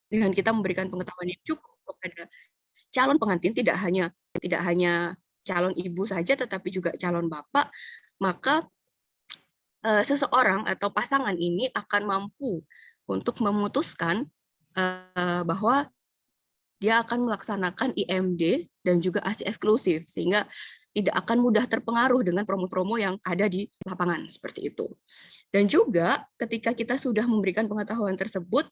dengan kita memberikan pengetahuan yang cukup kepada calon pengantin, tidak hanya calon ibu saja, tetapi juga calon bapak, maka seseorang atau pasangan ini akan mampu untuk memutuskan bahwa dia akan melaksanakan IMD dan juga ASI eksklusif, sehingga tidak akan mudah terpengaruh dengan promo-promo yang ada di lapangan, seperti itu. Dan juga ketika kita sudah memberikan pengetahuan tersebut,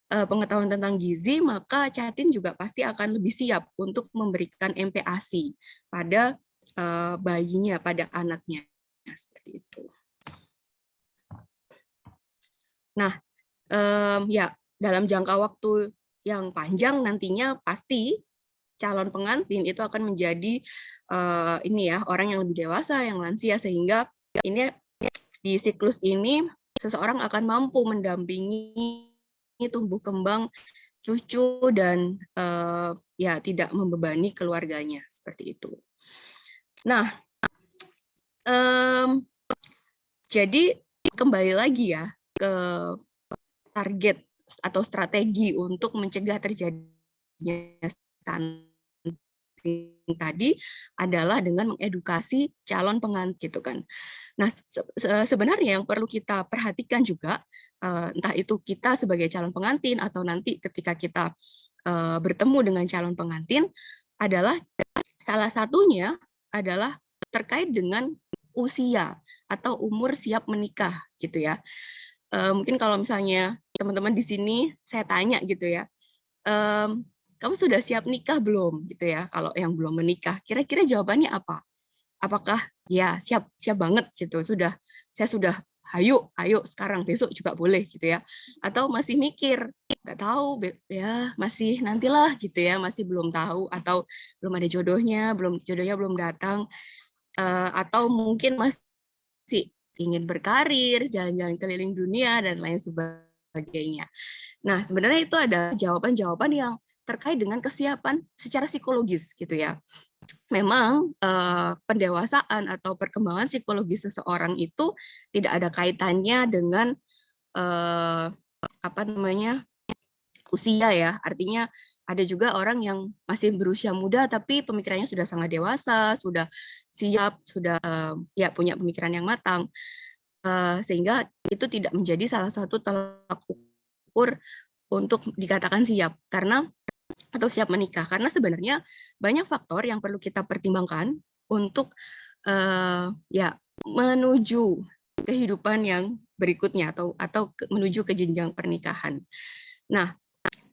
pengetahuan tentang gizi, maka Catin juga pasti akan lebih siap untuk memberikan MPASI pada bayinya, pada anaknya, seperti itu. Nah, ya dalam jangka waktu yang panjang nantinya pasti calon pengantin itu akan menjadi ini ya, orang yang lebih dewasa, yang lansia, sehingga ini di siklus ini seseorang akan mampu mendampingi tumbuh kembang cucu dan ya tidak membebani keluarganya, seperti itu. Nah, jadi kembali lagi ya ke target atau strategi untuk mencegah terjadinya stunting tadi adalah dengan mengedukasi calon pengantin, gitu kan. Nah, sebenarnya yang perlu kita perhatikan juga, entah itu kita sebagai calon pengantin atau nanti ketika kita bertemu dengan calon pengantin, adalah salah satunya adalah terkait dengan usia atau umur siap menikah, gitu ya. Mungkin kalau misalnya teman-teman di sini saya tanya gitu ya, kamu sudah siap nikah belum gitu ya? Kalau yang belum menikah, kira-kira jawabannya apa? Apakah ya siap siap banget gitu, saya sudah ayo sekarang, besok juga boleh gitu ya? Atau masih mikir, nggak tahu ya, masih nantilah gitu ya, masih belum tahu, atau belum ada jodohnya belum datang, atau mungkin masih ingin berkarir, jalan-jalan keliling dunia dan lain sebagainya. Nah, sebenarnya itu ada jawaban-jawaban yang terkait dengan kesiapan secara psikologis gitu ya. Memang pendewasaan atau perkembangan psikologis seseorang itu tidak ada kaitannya dengan apa namanya, usia ya. Artinya ada juga orang yang masih berusia muda tapi pemikirannya sudah sangat dewasa, sudah siap, sudah ya punya pemikiran yang matang, sehingga itu tidak menjadi salah satu tolak ukur untuk dikatakan siap atau siap menikah, karena sebenarnya banyak faktor yang perlu kita pertimbangkan untuk ya menuju kehidupan yang berikutnya atau menuju ke jenjang pernikahan. Nah,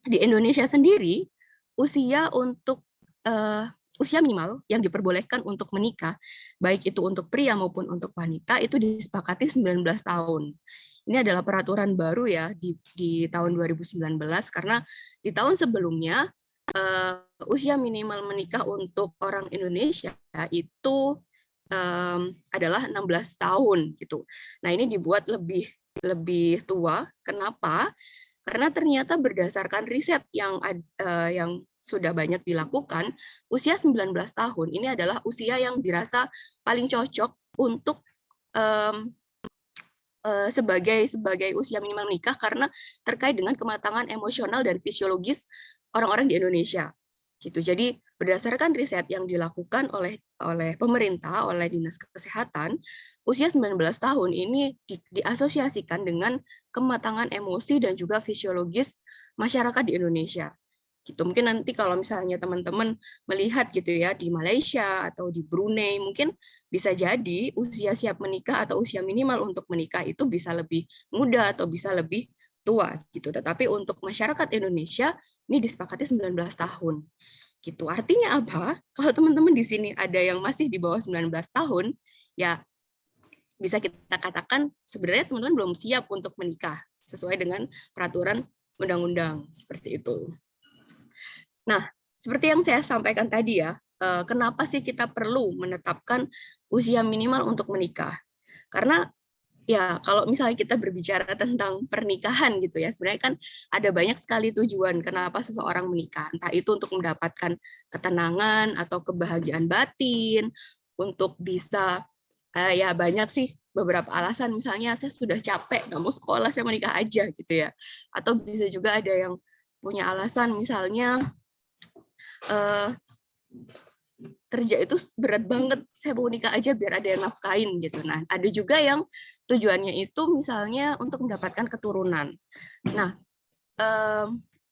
di Indonesia sendiri usia minimal yang diperbolehkan untuk menikah, baik itu untuk pria maupun untuk wanita, itu disepakati 19 tahun. Ini adalah peraturan baru ya di tahun 2019, karena di tahun sebelumnya usia minimal menikah untuk orang Indonesia itu adalah 16 tahun gitu. Nah, ini dibuat lebih tua. Kenapa? Karena ternyata berdasarkan riset yang sudah banyak dilakukan, usia 19 tahun ini adalah usia yang dirasa paling cocok untuk sebagai usia minimal menikah, karena terkait dengan kematangan emosional dan fisiologis orang-orang di Indonesia. Gitu. Jadi berdasarkan riset yang dilakukan oleh pemerintah, oleh Dinas Kesehatan, usia 19 tahun ini diasosiasikan dengan kematangan emosi dan juga fisiologis masyarakat di Indonesia. Gitu. Mungkin nanti kalau misalnya teman-teman melihat gitu ya di Malaysia atau di Brunei, mungkin bisa jadi usia siap menikah atau usia minimal untuk menikah itu bisa lebih muda atau bisa lebih tua gitu. Tetapi untuk masyarakat Indonesia ini disepakati 19 tahun. Gitu. Artinya apa? Kalau teman-teman di sini ada yang masih di bawah 19 tahun, ya bisa kita katakan sebenarnya teman-teman belum siap untuk menikah sesuai dengan peraturan undang-undang seperti itu. Nah, seperti yang saya sampaikan tadi ya, kenapa sih kita perlu menetapkan usia minimal untuk menikah? Karena ya kalau misalnya kita berbicara tentang pernikahan gitu ya, sebenarnya kan ada banyak sekali tujuan kenapa seseorang menikah. Entah itu untuk mendapatkan ketenangan atau kebahagiaan batin, untuk bisa ya banyak sih beberapa alasan, misalnya saya sudah capek, nggak mau sekolah, saya menikah aja gitu ya. Atau bisa juga ada yang punya alasan misalnya kerja itu berat banget, saya mau nikah aja biar ada yang nafkain gitu. Nah, ada juga yang tujuannya itu misalnya untuk mendapatkan keturunan. Nah,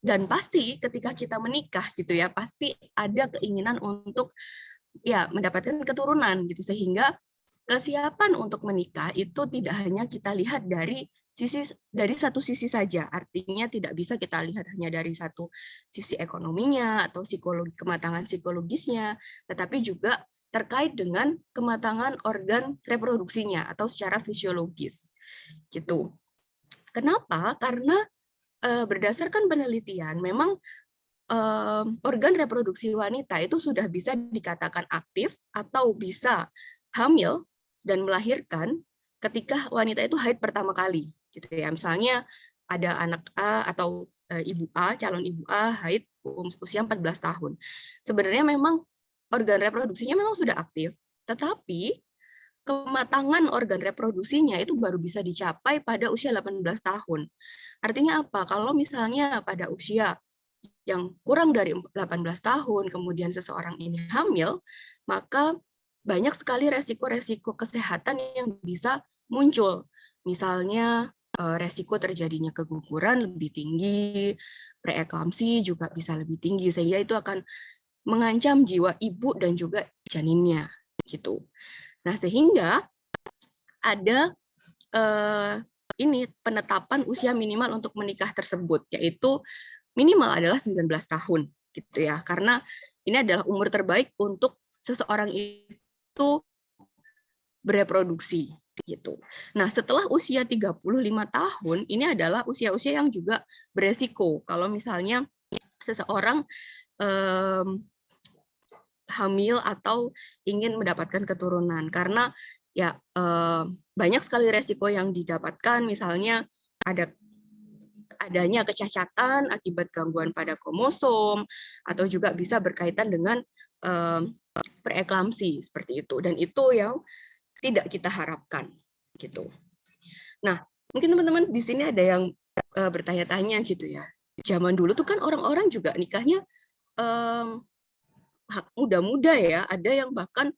dan pasti ketika kita menikah gitu ya, pasti ada keinginan untuk ya mendapatkan keturunan gitu, sehingga kesiapan untuk menikah itu tidak hanya kita lihat dari satu sisi saja. Artinya tidak bisa kita lihat hanya dari satu sisi ekonominya atau kematangan psikologisnya, tetapi juga terkait dengan kematangan organ reproduksinya atau secara fisiologis. Gitu. Kenapa? Karena berdasarkan penelitian memang organ reproduksi wanita itu sudah bisa dikatakan aktif atau bisa hamil dan melahirkan ketika wanita itu haid pertama kali, gitu ya. Misalnya ada anak A atau ibu A, calon ibu A haid usia 14 tahun. Sebenarnya memang organ reproduksinya memang sudah aktif, tetapi kematangan organ reproduksinya itu baru bisa dicapai pada usia 18 tahun. Artinya apa? Kalau misalnya pada usia yang kurang dari 18 tahun, kemudian seseorang ini hamil, maka banyak sekali resiko-resiko kesehatan yang bisa muncul. Misalnya resiko terjadinya keguguran lebih tinggi, preeklamsi juga bisa lebih tinggi, sehingga itu akan mengancam jiwa ibu dan juga janinnya. Gitu. Nah, sehingga ada ini penetapan usia minimal untuk menikah tersebut, yaitu minimal adalah 19 tahun gitu ya, karena ini adalah umur terbaik untuk seseorang itu bereproduksi gitu. Nah, setelah usia 35 tahun, ini adalah usia-usia yang juga beresiko. Kalau misalnya seseorang hamil atau ingin mendapatkan keturunan, karena ya banyak sekali resiko yang didapatkan, misalnya adanya kecacatan akibat gangguan pada kromosom, atau juga bisa berkaitan dengan preeklamsi seperti itu, dan itu yang tidak kita harapkan gitu. Nah, mungkin teman-teman di sini ada yang bertanya-tanya gitu ya. Zaman dulu tuh kan orang-orang juga nikahnya muda-muda ya, ada yang bahkan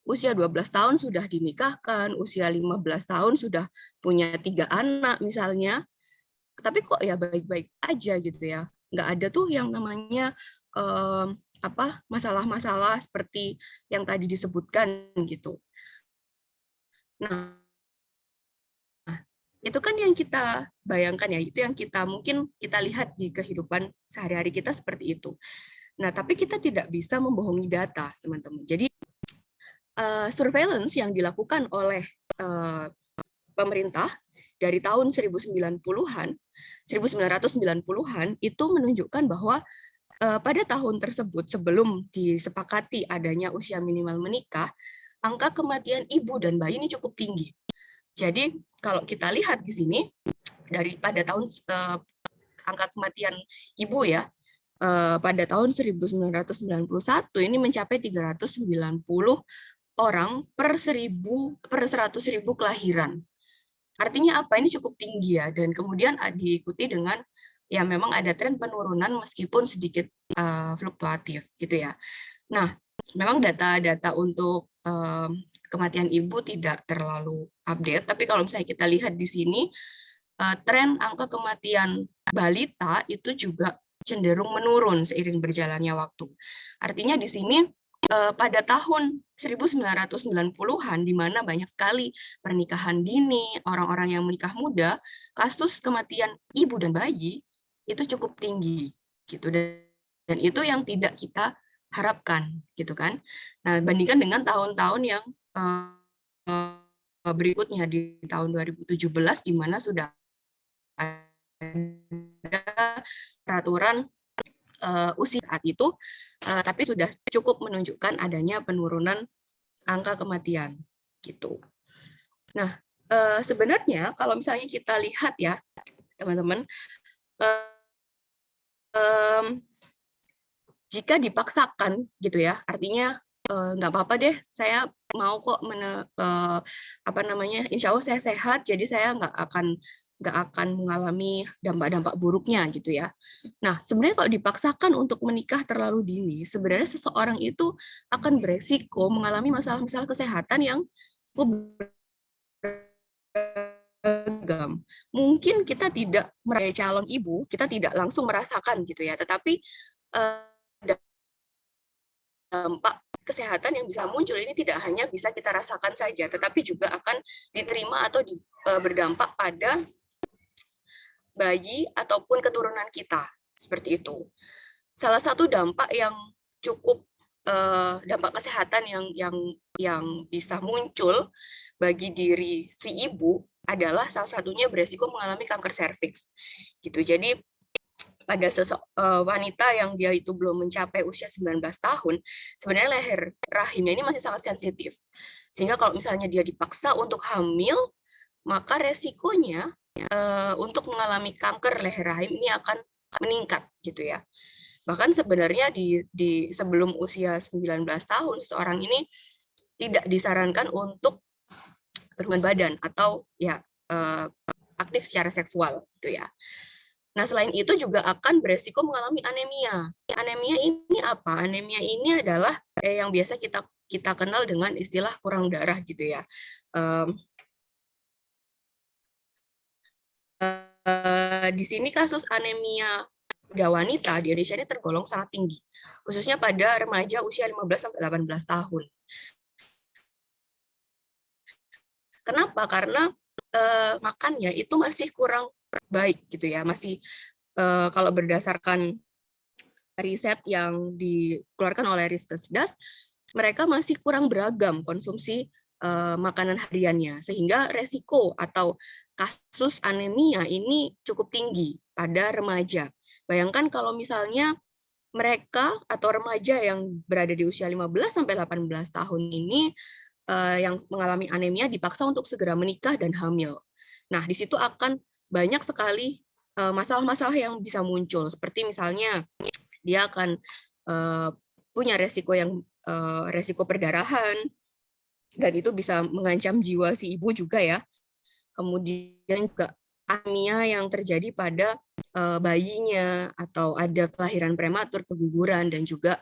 usia 12 tahun sudah dinikahkan, usia 15 tahun sudah punya 3 anak misalnya, tapi kok ya baik-baik aja gitu ya. Nggak ada tuh yang namanya masalah-masalah seperti yang tadi disebutkan gitu. Nah, itu kan yang kita bayangkan ya, itu yang kita mungkin kita lihat di kehidupan sehari-hari kita seperti itu. Nah, tapi kita tidak bisa membohongi data, teman-teman. Jadi surveillance yang dilakukan oleh pemerintah dari tahun 1990-an, 1990-an itu menunjukkan bahwa pada tahun tersebut sebelum disepakati adanya usia minimal menikah, angka kematian ibu dan bayi ini cukup tinggi. Jadi kalau kita lihat di sini dari pada tahun angka kematian ibu ya pada tahun 1991 ini mencapai 390 orang per 100.000 kelahiran. Artinya apa? Ini cukup tinggi ya, dan kemudian diikuti dengan ya memang ada tren penurunan meskipun sedikit fluktuatif gitu ya. Nah, memang data-data untuk kematian ibu tidak terlalu update, tapi kalau misalnya kita lihat di sini tren angka kematian balita itu juga cenderung menurun seiring berjalannya waktu. Artinya di sini pada tahun 1990-an, di mana banyak sekali pernikahan dini, orang-orang yang menikah muda, kasus kematian ibu dan bayi itu cukup tinggi, gitu. Dan itu yang tidak kita harapkan, gitu kan. Nah, bandingkan dengan tahun-tahun yang berikutnya di tahun 2017, di mana sudah ada peraturan usia saat itu, tapi sudah cukup menunjukkan adanya penurunan angka kematian gitu. Nah, sebenarnya kalau misalnya kita lihat ya, teman-teman, jika dipaksakan gitu ya, artinya nggak apa-apa deh, saya mau kok insya Allah saya sehat, jadi saya nggak akan nggak akan mengalami dampak-dampak buruknya gitu ya. Nah, sebenarnya kalau dipaksakan untuk menikah terlalu dini, sebenarnya seseorang itu akan beresiko mengalami masalah-masalah kesehatan yang cukup beragam. Mungkin kita tidak meraih calon ibu, kita tidak langsung merasakan gitu ya, tetapi dampak kesehatan yang bisa muncul ini tidak hanya bisa kita rasakan saja, tetapi juga akan diterima atau berdampak pada bayi ataupun keturunan kita, seperti itu. Salah satu dampak yang cukup dampak kesehatan yang bisa muncul bagi diri si ibu adalah salah satunya beresiko mengalami kanker serviks. Gitu. Jadi pada wanita yang dia itu belum mencapai usia 19 tahun, sebenarnya leher rahimnya ini masih sangat sensitif. Sehingga kalau misalnya dia dipaksa untuk hamil, maka resikonya untuk mengalami kanker leher rahim ini akan meningkat gitu ya. Bahkan sebenarnya di sebelum usia 19 tahun seseorang ini tidak disarankan untuk berhubungan badan atau ya aktif secara seksual gitu ya. Nah, selain itu juga akan beresiko mengalami anemia. Anemia ini apa? Anemia ini adalah yang biasa kita kenal dengan istilah kurang darah gitu ya. Di sini kasus anemia pada wanita di Indonesia ini tergolong sangat tinggi, khususnya pada remaja usia 15-18 tahun. Kenapa? Karena makannya itu masih kurang baik gitu ya, masih kalau berdasarkan riset yang dikeluarkan oleh Riskesdas, mereka masih kurang beragam konsumsi makanan hariannya, sehingga resiko atau kasus anemia ini cukup tinggi pada remaja. Bayangkan kalau misalnya mereka atau remaja yang berada di usia 15-18 tahun ini yang mengalami anemia dipaksa untuk segera menikah dan hamil. Nah, di situ akan banyak sekali masalah-masalah yang bisa muncul, seperti misalnya dia akan punya resiko perdarahan, dan itu bisa mengancam jiwa si ibu juga ya. Kemudian juga anemia yang terjadi pada bayinya, atau ada kelahiran prematur, keguguran, dan juga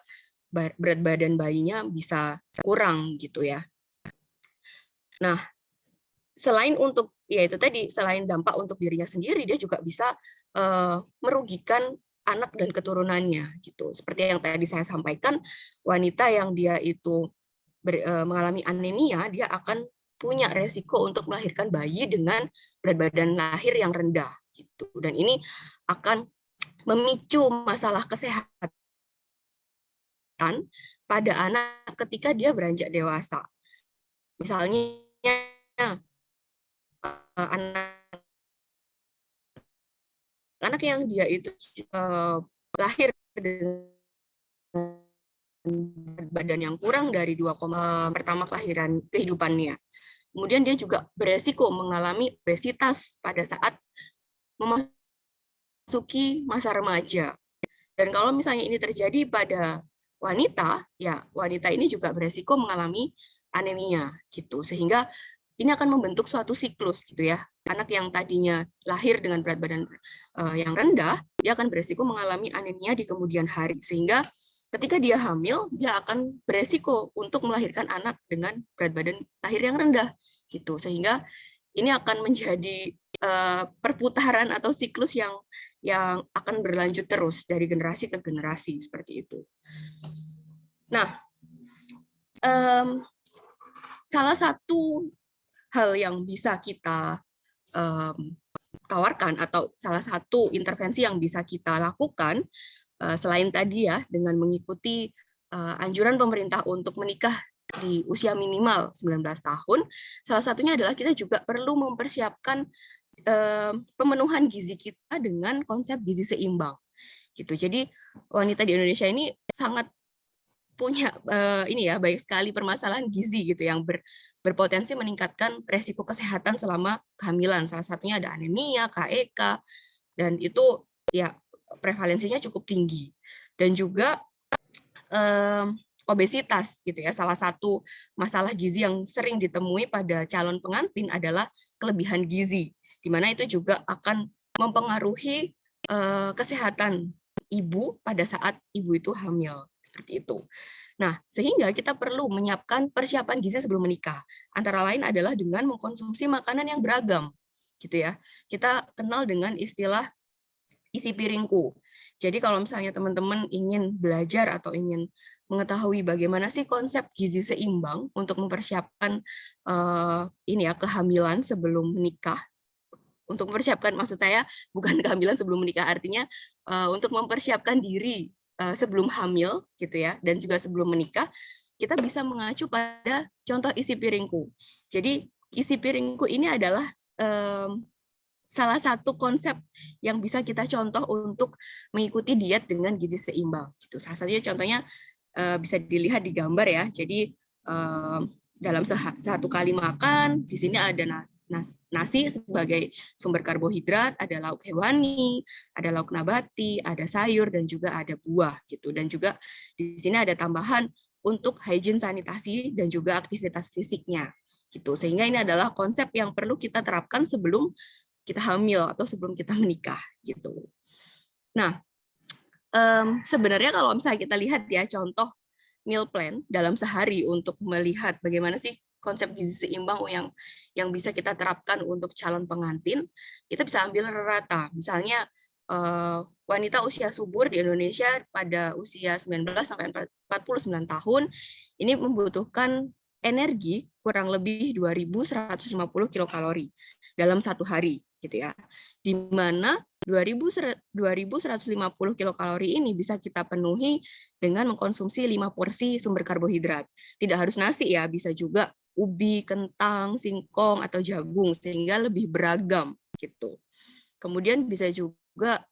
berat badan bayinya bisa kurang gitu ya. Nah, selain untuk ya itu tadi, selain dampak untuk dirinya sendiri, dia juga bisa merugikan anak dan keturunannya gitu. Seperti yang tadi saya sampaikan, wanita yang dia itu mengalami anemia, dia akan punya resiko untuk melahirkan bayi dengan berat badan lahir yang rendah gitu. Dan ini akan memicu masalah kesehatan pada anak ketika dia beranjak dewasa. Misalnya anak yang dia itu lahir dengan badan yang kurang dari 2, pertama kelahiran kehidupannya. Kemudian dia juga beresiko mengalami obesitas pada saat memasuki masa remaja. Dan kalau misalnya ini terjadi pada wanita, ya wanita ini juga beresiko mengalami anemia gitu. Sehingga ini akan membentuk suatu siklus gitu ya. Anak yang tadinya lahir dengan berat badan yang rendah, dia akan beresiko mengalami anemia di kemudian hari. Sehingga ketika dia hamil, dia akan beresiko untuk melahirkan anak dengan berat badan lahir yang rendah gitu. Sehingga ini akan menjadi perputaran atau siklus yang akan berlanjut terus dari generasi ke generasi seperti itu. Nah, salah satu hal yang bisa kita tawarkan atau salah satu intervensi yang bisa kita lakukan selain tadi ya dengan mengikuti anjuran pemerintah untuk menikah di usia minimal 19 tahun, salah satunya adalah kita juga perlu mempersiapkan pemenuhan gizi kita dengan konsep gizi seimbang gitu. Jadi wanita di Indonesia ini sangat punya ini ya, banyak sekali permasalahan gizi gitu yang berpotensi meningkatkan resiko kesehatan selama kehamilan. Salah satunya ada anemia, KEK, dan itu ya prevalensinya cukup tinggi. Dan juga obesitas gitu ya. Salah satu masalah gizi yang sering ditemui pada calon pengantin adalah kelebihan gizi di mana itu juga akan mempengaruhi kesehatan ibu pada saat ibu itu hamil, seperti itu. Nah, sehingga kita perlu menyiapkan persiapan gizi sebelum menikah. Antara lain adalah dengan mengkonsumsi makanan yang beragam, gitu ya. Kita kenal dengan istilah isi piringku. Jadi kalau misalnya teman-teman ingin belajar atau ingin mengetahui bagaimana sih konsep gizi seimbang untuk mempersiapkan ini ya kehamilan sebelum menikah, untuk mempersiapkan, maksud saya bukan kehamilan sebelum menikah, artinya untuk mempersiapkan diri sebelum hamil gitu ya, dan juga sebelum menikah, kita bisa mengacu pada contoh isi piringku. Jadi isi piringku ini adalah salah satu konsep yang bisa kita contoh untuk mengikuti diet dengan gizi seimbang. Gitu. Salah satunya contohnya bisa dilihat di gambar ya. Jadi dalam satu kali makan, di sini ada nasi sebagai sumber karbohidrat, ada lauk hewani, ada lauk nabati, ada sayur, dan juga ada buah gitu. Dan juga di sini ada tambahan untuk hygiene sanitasi dan juga aktivitas fisiknya gitu. Sehingga ini adalah konsep yang perlu kita terapkan sebelum kita hamil atau sebelum kita menikah gitu. Nah, sebenarnya kalau misalnya kita lihat ya contoh meal plan dalam sehari untuk melihat bagaimana sih konsep gizi seimbang yang bisa kita terapkan untuk calon pengantin, kita bisa ambil rata. Misalnya wanita usia subur di Indonesia pada usia 19 sampai 49 tahun ini membutuhkan energi kurang lebih 2.150 kilokalori dalam satu hari gitu ya. Di mana 2.150 kilokalori ini bisa kita penuhi dengan mengkonsumsi 5 porsi sumber karbohidrat. Tidak harus nasi ya, bisa juga ubi, kentang, singkong atau jagung sehingga lebih beragam gitu. Kemudian bisa juga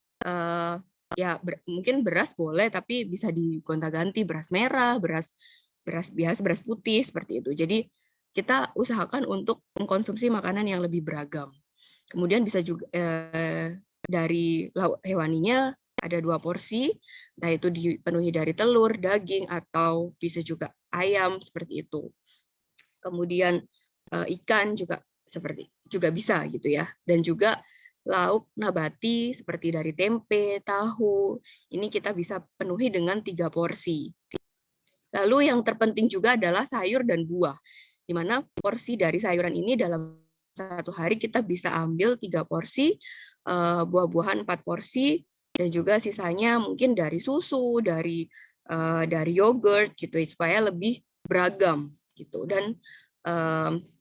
ya mungkin beras boleh tapi bisa digonta-ganti beras merah, beras biasa, beras putih seperti itu. Jadi kita usahakan untuk mengkonsumsi makanan yang lebih beragam. Kemudian bisa juga dari lauk hewaninya ada 2 porsi, entah itu dipenuhi dari telur, daging, atau bisa juga ayam seperti itu. Kemudian ikan juga bisa gitu ya. Dan juga lauk nabati seperti dari tempe, tahu, ini kita bisa penuhi dengan 3 porsi. Lalu yang terpenting juga adalah sayur dan buah, di mana porsi dari sayuran ini dalam satu hari kita bisa ambil 3 porsi, buah-buahan 4 porsi, dan juga sisanya mungkin dari susu, dari yogurt gitu, supaya lebih beragam gitu. Dan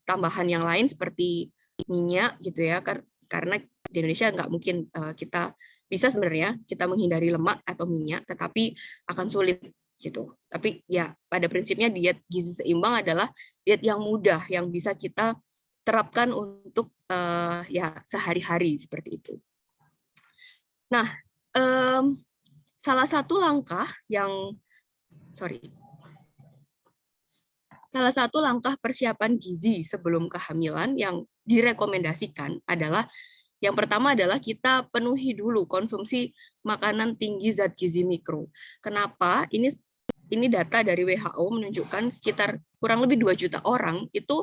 tambahan yang lain seperti minyak gitu ya, karena di Indonesia nggak mungkin kita bisa sebenarnya kita menghindari lemak atau minyak, tetapi akan sulit gitu. Tapi ya pada prinsipnya diet gizi seimbang adalah diet yang mudah yang bisa kita terapkan untuk ya sehari-hari seperti itu. Nah, salah satu langkah persiapan gizi sebelum kehamilan yang direkomendasikan adalah yang pertama adalah kita penuhi dulu konsumsi makanan tinggi zat gizi mikro. Kenapa? Ini data dari WHO menunjukkan sekitar kurang lebih 2 juta orang itu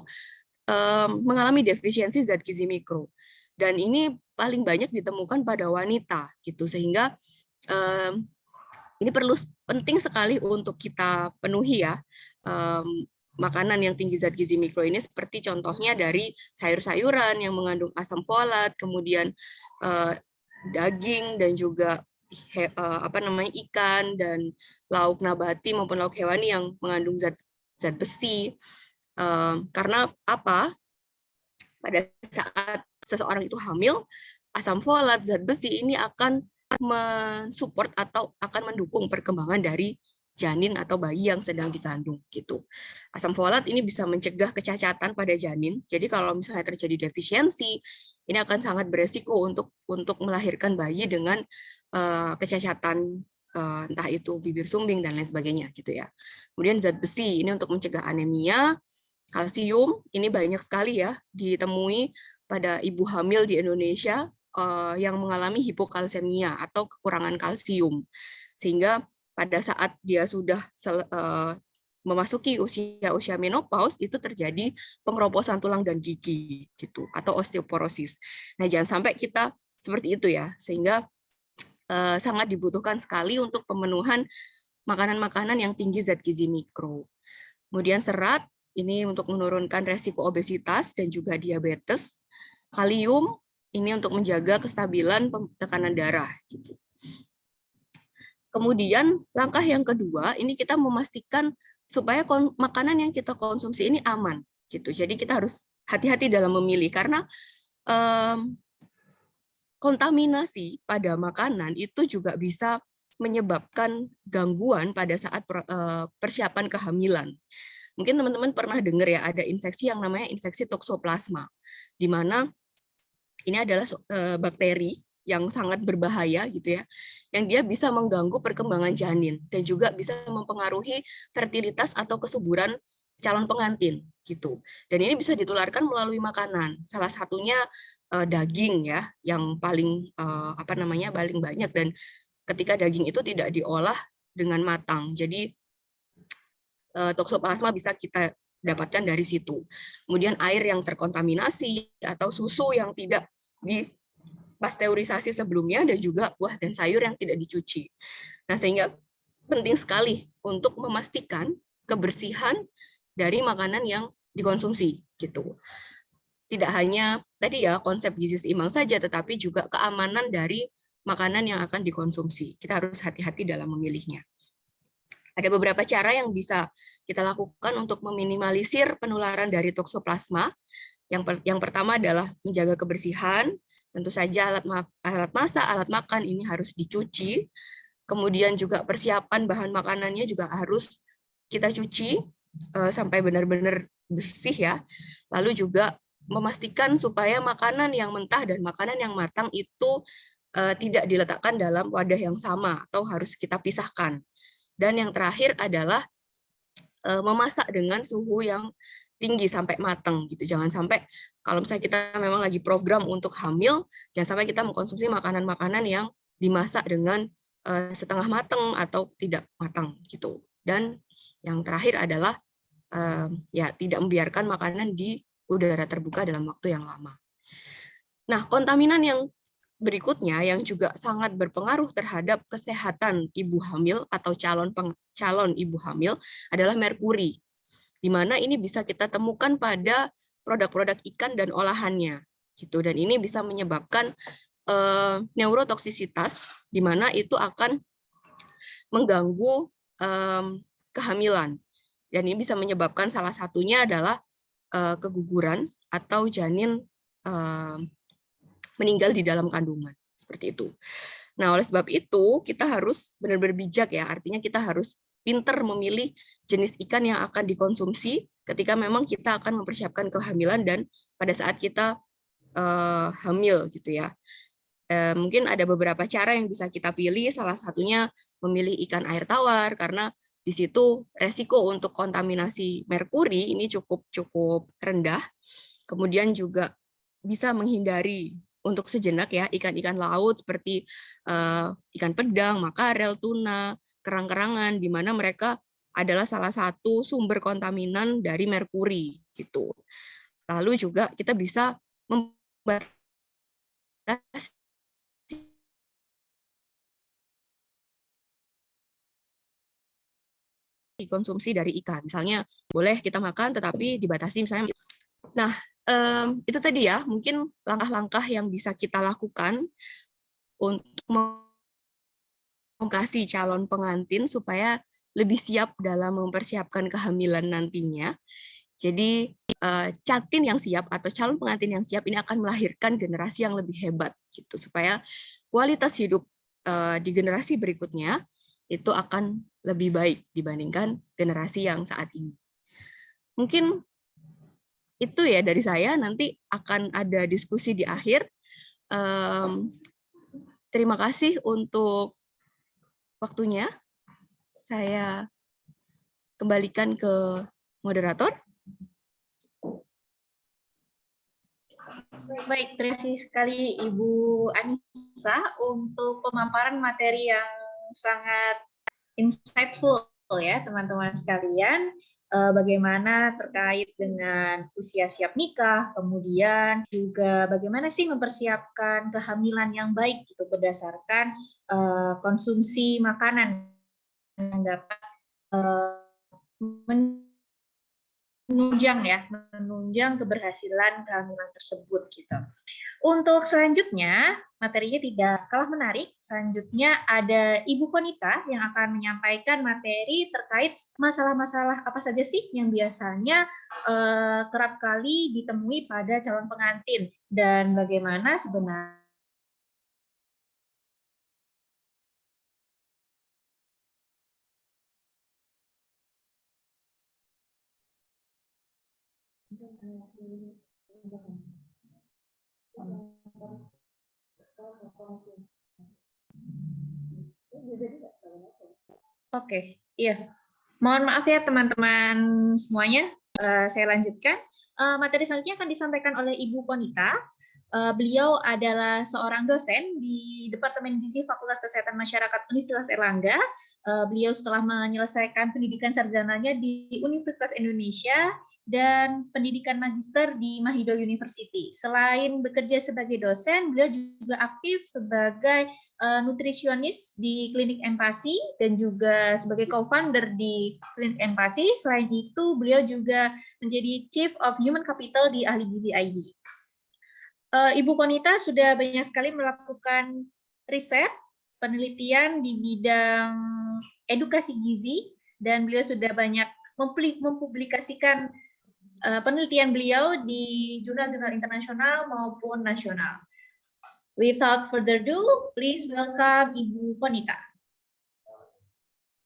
mengalami defisiensi zat gizi mikro. Dan ini paling banyak ditemukan pada wanita gitu, sehingga ini penting sekali untuk kita penuhi ya makanan yang tinggi zat gizi mikro ini, seperti contohnya dari sayur-sayuran yang mengandung asam folat, kemudian daging dan juga ikan dan lauk nabati maupun lauk hewani yang mengandung zat besi. Karena apa? Pada saat seseorang itu hamil, asam folat, zat besi ini akan mensupport atau akan mendukung perkembangan dari janin atau bayi yang sedang dikandung gitu. Asam folat ini bisa mencegah kecacatan pada janin. Jadi kalau misalnya terjadi defisiensi, ini akan sangat beresiko untuk melahirkan bayi dengan kecacatan entah itu bibir sumbing dan lain sebagainya gitu ya. Kemudian zat besi ini untuk mencegah anemia. Kalsium ini banyak sekali ya ditemui pada ibu hamil di Indonesia yang mengalami hipokalsemia atau kekurangan kalsium, sehingga pada saat dia sudah memasuki usia menopause itu terjadi pengeroposan tulang dan gigi gitu atau osteoporosis. Nah, jangan sampai kita seperti itu ya, sehingga sangat dibutuhkan sekali untuk pemenuhan makanan-makanan yang tinggi zat gizi mikro. Kemudian serat, ini untuk menurunkan resiko obesitas dan juga diabetes. Kalium, ini untuk menjaga kestabilan tekanan darah. Kemudian langkah yang kedua, ini kita memastikan supaya makanan yang kita konsumsi ini aman. Gitu. Jadi kita harus hati-hati dalam memilih, karena kontaminasi pada makanan itu juga bisa menyebabkan gangguan pada saat persiapan kehamilan. Mungkin teman-teman pernah dengar ya, ada infeksi yang namanya infeksi toksoplasma, di mana ini adalah bakteri yang sangat berbahaya gitu ya, yang dia bisa mengganggu perkembangan janin dan juga bisa mempengaruhi fertilitas atau kesuburan calon pengantin gitu. Dan ini bisa ditularkan melalui makanan. Salah satunya daging ya, yang paling paling banyak, dan ketika daging itu tidak diolah dengan matang. Jadi toksoplasma bisa kita dapatkan dari situ. Kemudian air yang terkontaminasi atau susu yang tidak dipasteurisasi sebelumnya, dan juga buah dan sayur yang tidak dicuci. Nah, sehingga penting sekali untuk memastikan kebersihan dari makanan yang dikonsumsi gitu. Tidak hanya tadi ya konsep gizi seimbang saja, tetapi juga keamanan dari makanan yang akan dikonsumsi. Kita harus hati-hati dalam memilihnya. Ada beberapa cara yang bisa kita lakukan untuk meminimalisir penularan dari toksoplasma. Yang pertama adalah menjaga kebersihan. Tentu saja alat masak, alat makan ini harus dicuci. Kemudian juga persiapan bahan makanannya juga harus kita cuci sampai benar-benar bersih ya. Lalu juga memastikan supaya makanan yang mentah dan makanan yang matang itu tidak diletakkan dalam wadah yang sama atau harus kita pisahkan. Dan yang terakhir adalah memasak dengan suhu yang tinggi sampai matang gitu. Jangan sampai kalau misalnya kita memang lagi program untuk hamil, jangan sampai kita mengkonsumsi makanan-makanan yang dimasak dengan setengah matang atau tidak matang gitu. Dan yang terakhir adalah ya tidak membiarkan makanan di udara terbuka dalam waktu yang lama. Nah, kontaminan yang berikutnya yang juga sangat berpengaruh terhadap kesehatan ibu hamil atau calon ibu hamil adalah merkuri, di mana ini bisa kita temukan pada produk-produk ikan dan olahannya, gitu. Dan ini bisa menyebabkan neurotoksisitas, di mana itu akan mengganggu kehamilan. Dan ini bisa menyebabkan salah satunya adalah keguguran atau janin meninggal di dalam kandungan, seperti itu. Nah, oleh sebab itu kita harus benar-benar bijak ya, artinya kita harus pintar memilih jenis ikan yang akan dikonsumsi ketika memang kita akan mempersiapkan kehamilan dan pada saat kita hamil gitu ya. Mungkin ada beberapa cara yang bisa kita pilih, salah satunya memilih ikan air tawar, karena di situ resiko untuk kontaminasi merkuri ini cukup rendah. Kemudian juga bisa menghindari untuk sejenak ya ikan-ikan laut seperti ikan pedang, makarel, tuna, kerang-kerangan, di mana mereka adalah salah satu sumber kontaminan dari merkuri gitu. Lalu juga kita bisa membatasi konsumsi dari ikan. Misalnya boleh kita makan tetapi dibatasi misalnya. Nah, itu tadi ya mungkin langkah-langkah yang bisa kita lakukan untuk mengedukasi calon pengantin supaya lebih siap dalam mempersiapkan kehamilan nantinya. Jadi catin yang siap atau calon pengantin yang siap ini akan melahirkan generasi yang lebih hebat gitu, supaya kualitas hidup di generasi berikutnya itu akan lebih baik dibandingkan generasi yang saat ini. Mungkin itu ya dari saya, nanti akan ada diskusi di akhir. Terima kasih untuk waktunya. Saya kembalikan ke moderator. Baik, terima kasih sekali Ibu Anissa untuk pemaparan materi yang sangat insightful ya teman-teman sekalian, bagaimana terkait dengan usia siap nikah, kemudian juga bagaimana sih mempersiapkan kehamilan yang baik gitu berdasarkan konsumsi makanan yang dapat menunjang keberhasilan kehamilan tersebut gitu. Untuk selanjutnya, materinya tidak kalah menarik. Selanjutnya ada Ibu Konita yang akan menyampaikan materi terkait masalah-masalah apa saja sih yang biasanya kerap kali ditemui pada calon pengantin dan bagaimana sebenarnya Oke, iya. Mohon maaf ya teman-teman semuanya. Saya lanjutkan. Materi selanjutnya akan disampaikan oleh Ibu Konita. Beliau adalah seorang dosen di Departemen Gizi Fakultas Kesehatan Masyarakat Universitas Erlangga. Beliau setelah menyelesaikan pendidikan sarjananya di Universitas Indonesia dan pendidikan magister di Mahidol University. Selain bekerja sebagai dosen, beliau juga aktif sebagai nutrisionis di Klinik Empasi dan juga sebagai co-founder di Klinik Empasi. Selain itu, beliau juga menjadi Chief of Human Capital di Ahli Gizi ID. Ibu Konita sudah banyak sekali melakukan riset, penelitian di bidang edukasi gizi, dan beliau sudah banyak mempublikasikan penelitian beliau di jurnal-jurnal internasional maupun nasional. Without further ado, please welcome Ibu Konita.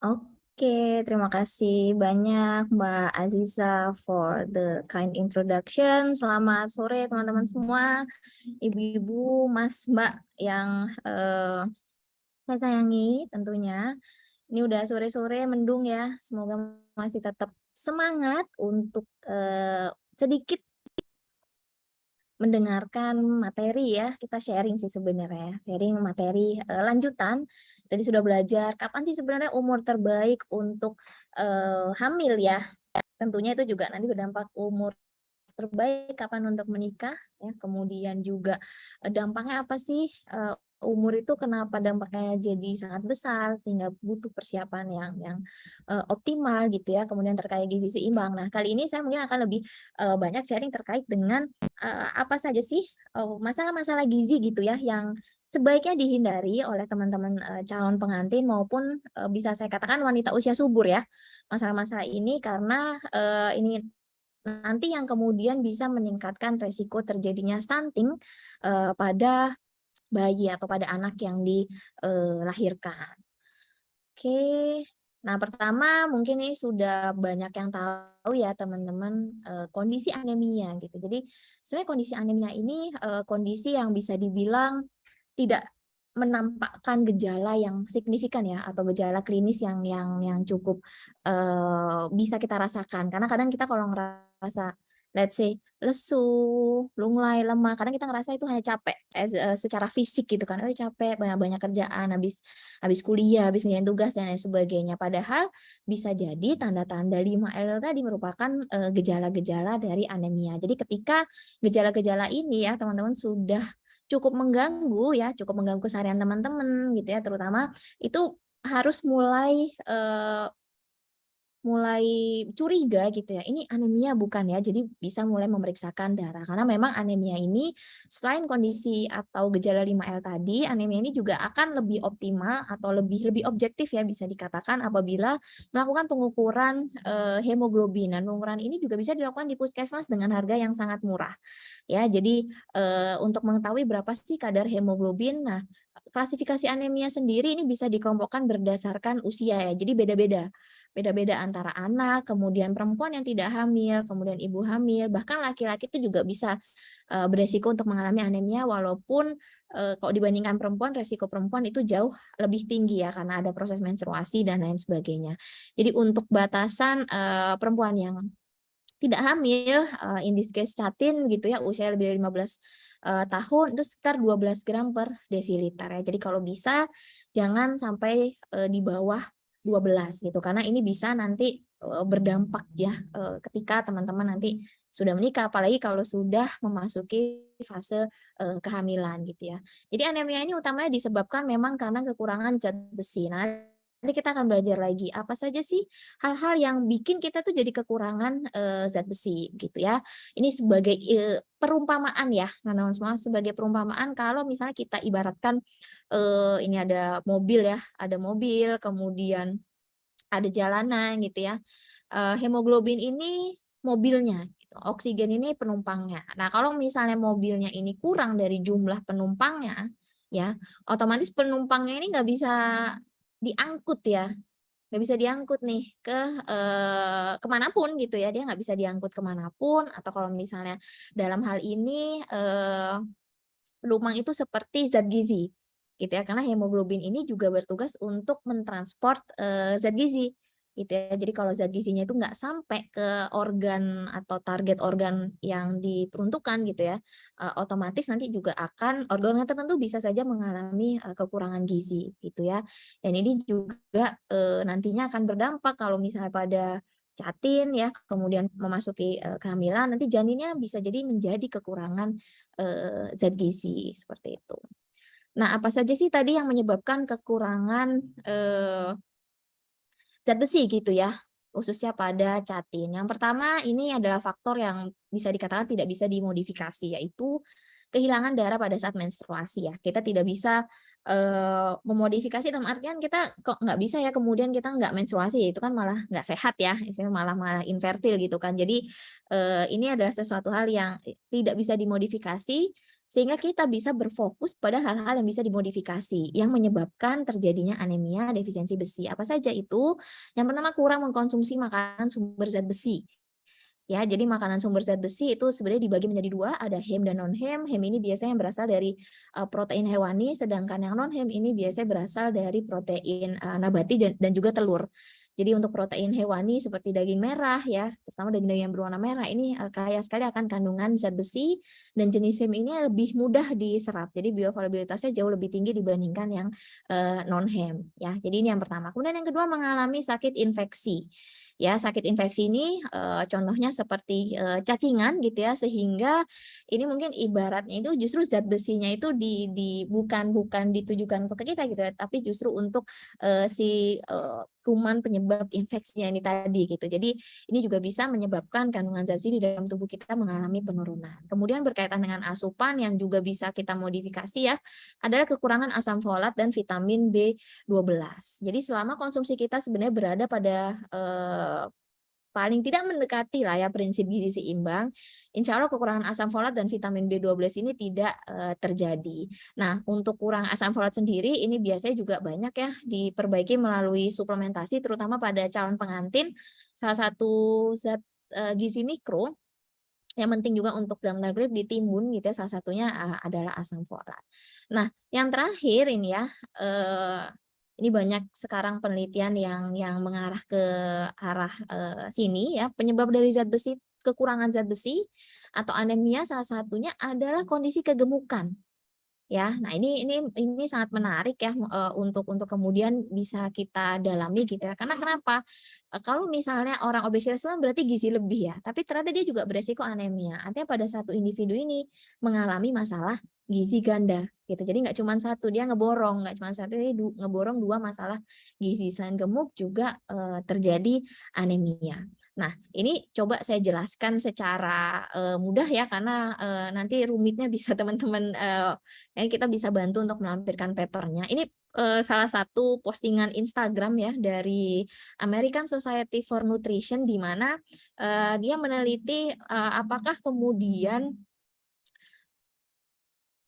Oke, terima kasih banyak Mbak Aziza for the kind introduction. Selamat sore teman-teman semua, ibu-ibu, mas, mbak yang saya sayangi tentunya. Ini udah sore-sore mendung ya, semoga masih tetap semangat untuk sedikit mendengarkan materi ya, kita sharing sih sebenarnya, sharing materi lanjutan. Tadi sudah belajar kapan sih sebenarnya umur terbaik untuk hamil ya. Tentunya itu juga nanti berdampak umur terbaik kapan untuk menikah ya. Kemudian juga dampaknya apa sih umur itu, kenapa dampaknya jadi sangat besar sehingga butuh persiapan yang optimal gitu ya. Kemudian terkait gizi seimbang. Nah, kali ini saya mungkin akan lebih banyak sharing terkait dengan apa saja sih masalah-masalah gizi gitu ya yang sebaiknya dihindari oleh teman-teman calon pengantin maupun bisa saya katakan wanita usia subur ya. Masalah-masalah ini karena ini nanti yang kemudian bisa meningkatkan resiko terjadinya stunting pada bayi atau pada anak yang dilahirkan. Oke, nah pertama mungkin ini sudah banyak yang tahu ya teman-teman kondisi anemia gitu. Jadi sebenarnya kondisi anemia ini kondisi yang bisa dibilang tidak menampakkan gejala yang signifikan ya, atau gejala klinis yang cukup bisa kita rasakan. Karena kadang kita kalau ngerasa let's say lesu, lunglai, lemah, kadang kita ngerasa itu hanya capek secara fisik gitu kan. Oh capek, banyak kerjaan, habis kuliah, habis ngerjain tugas dan lain sebagainya. Padahal bisa jadi tanda-tanda 5L tadi merupakan gejala-gejala dari anemia. Jadi ketika gejala-gejala ini ya teman-teman sudah cukup mengganggu ya, cukup mengganggu keseharian teman-teman gitu ya, terutama itu harus mulai curiga gitu ya, ini anemia bukan ya, jadi bisa mulai memeriksakan darah. Karena memang anemia ini selain kondisi atau gejala 5L tadi, anemia ini juga akan lebih optimal atau lebih objektif ya bisa dikatakan apabila melakukan pengukuran hemoglobin. Dan pengukuran ini juga bisa dilakukan di puskesmas dengan harga yang sangat murah. Ya, jadi untuk mengetahui berapa sih kadar hemoglobin, nah klasifikasi anemia sendiri ini bisa dikelompokkan berdasarkan usia ya, jadi beda-beda antara anak, kemudian perempuan yang tidak hamil, kemudian ibu hamil, bahkan laki-laki itu juga bisa beresiko untuk mengalami anemia, walaupun kalau dibandingkan perempuan, resiko perempuan itu jauh lebih tinggi ya, karena ada proses menstruasi dan lain sebagainya. Jadi untuk batasan perempuan yang tidak hamil, in this case statin gitu ya, usia lebih dari 15 tahun, itu sekitar 12 gram per desiliter ya. Jadi kalau bisa jangan sampai di bawah 12 gitu, karena ini bisa nanti berdampak ya ketika teman-teman nanti sudah menikah, apalagi kalau sudah memasuki fase kehamilan gitu ya. Jadi anemia ini utamanya disebabkan memang karena kekurangan zat besi. Nah, nanti kita akan belajar lagi apa saja sih hal-hal yang bikin kita tuh jadi kekurangan zat besi gitu ya. Ini sebagai perumpamaan ya, teman-teman semua, sebagai perumpamaan kalau misalnya kita ibaratkan ini ada mobil ya, ada mobil, kemudian ada jalanan gitu ya. Hemoglobin ini mobilnya, gitu. Oksigen ini penumpangnya. Nah, kalau misalnya mobilnya ini kurang dari jumlah penumpangnya, ya, otomatis penumpangnya ini nggak bisa diangkut ya, nggak bisa diangkut nih ke kemanapun gitu ya, dia nggak bisa diangkut kemanapun. Atau kalau misalnya dalam hal ini penumpang itu seperti zat gizi gitu ya, karena hemoglobin ini juga bertugas untuk mentransport zat gizi gitu ya. Jadi kalau zat gizinya itu nggak sampai ke organ atau target organ yang diperuntukkan gitu ya, otomatis nanti juga akan organ tertentu bisa saja mengalami kekurangan gizi gitu ya. Dan ini juga nantinya akan berdampak kalau misalnya pada catin ya, kemudian memasuki kehamilan, nanti janinnya bisa jadi menjadi kekurangan zat gizi seperti itu. Nah, apa saja sih tadi yang menyebabkan kekurangan zat besi gitu ya, khususnya pada catin. Yang pertama ini adalah faktor yang bisa dikatakan tidak bisa dimodifikasi, yaitu kehilangan darah pada saat menstruasi ya. Kita tidak bisa memodifikasi, dalam artian kita kok nggak bisa ya kemudian kita nggak menstruasi, itu kan malah nggak sehat ya, istilahnya malah infertil gitu kan. Jadi ini adalah sesuatu hal yang tidak bisa dimodifikasi, sehingga kita bisa berfokus pada hal-hal yang bisa dimodifikasi yang menyebabkan terjadinya anemia defisiensi besi. Apa saja itu? Yang pertama, kurang mengkonsumsi makanan sumber zat besi. Ya, jadi makanan sumber zat besi itu sebenarnya dibagi menjadi dua, ada hem dan non-hem. Hem ini biasanya yang berasal dari protein hewani, sedangkan yang non-hem ini biasanya berasal dari protein nabati dan juga telur. Jadi untuk protein hewani seperti daging merah ya, terutama daging-daging yang berwarna merah ini kaya sekali akan kandungan zat besi, dan jenis hem ini lebih mudah diserap. Jadi bioavailabilitasnya jauh lebih tinggi dibandingkan yang non-hem ya. Jadi ini yang pertama. Kemudian yang kedua, mengalami sakit infeksi. Ya, sakit infeksi ini contohnya seperti cacingan gitu ya, sehingga ini mungkin ibaratnya itu justru zat besinya itu bukan ditujukan untuk kita gitu ya, tapi justru untuk si kuman penyebab infeksinya ini tadi gitu. Jadi ini juga bisa menyebabkan kandungan zat besi di dalam tubuh kita mengalami penurunan. Kemudian berkaitan dengan asupan yang juga bisa kita modifikasi ya, adalah kekurangan asam folat dan vitamin B12. Jadi selama konsumsi kita sebenarnya berada pada paling tidak mendekati lah ya prinsip gizi seimbang, insya Allah kekurangan asam folat dan vitamin B12 ini tidak terjadi. Nah, untuk kurang asam folat sendiri ini biasanya juga banyak ya diperbaiki melalui suplementasi, terutama pada calon pengantin. Salah satu zat gizi mikro yang penting juga untuk dalam tanda kutip ditimbun gitu ya, salah satunya adalah asam folat. Nah, yang terakhir ini ya, ini banyak sekarang penelitian yang mengarah ke arah sini ya, penyebab dari zat besi, kekurangan zat besi atau anemia salah satunya adalah kondisi kegemukan. Ya, nah ini sangat menarik ya untuk kemudian bisa kita dalami gitu ya. Karena kenapa? Kalau misalnya orang obesitas itu kan berarti gizi lebih ya, tapi ternyata dia juga beresiko anemia. Artinya pada satu individu ini mengalami masalah gizi ganda gitu. Jadi nggak cuma satu, dia ngeborong, nggak cuma satu, dia ngeborong dua masalah gizi. Selain gemuk juga terjadi anemia. Nah, ini coba saya jelaskan secara mudah ya, karena nanti rumitnya bisa teman-teman kita bisa bantu untuk melampirkan papernya. Ini salah satu postingan Instagram ya dari American Society for Nutrition, di mana dia meneliti apakah kemudian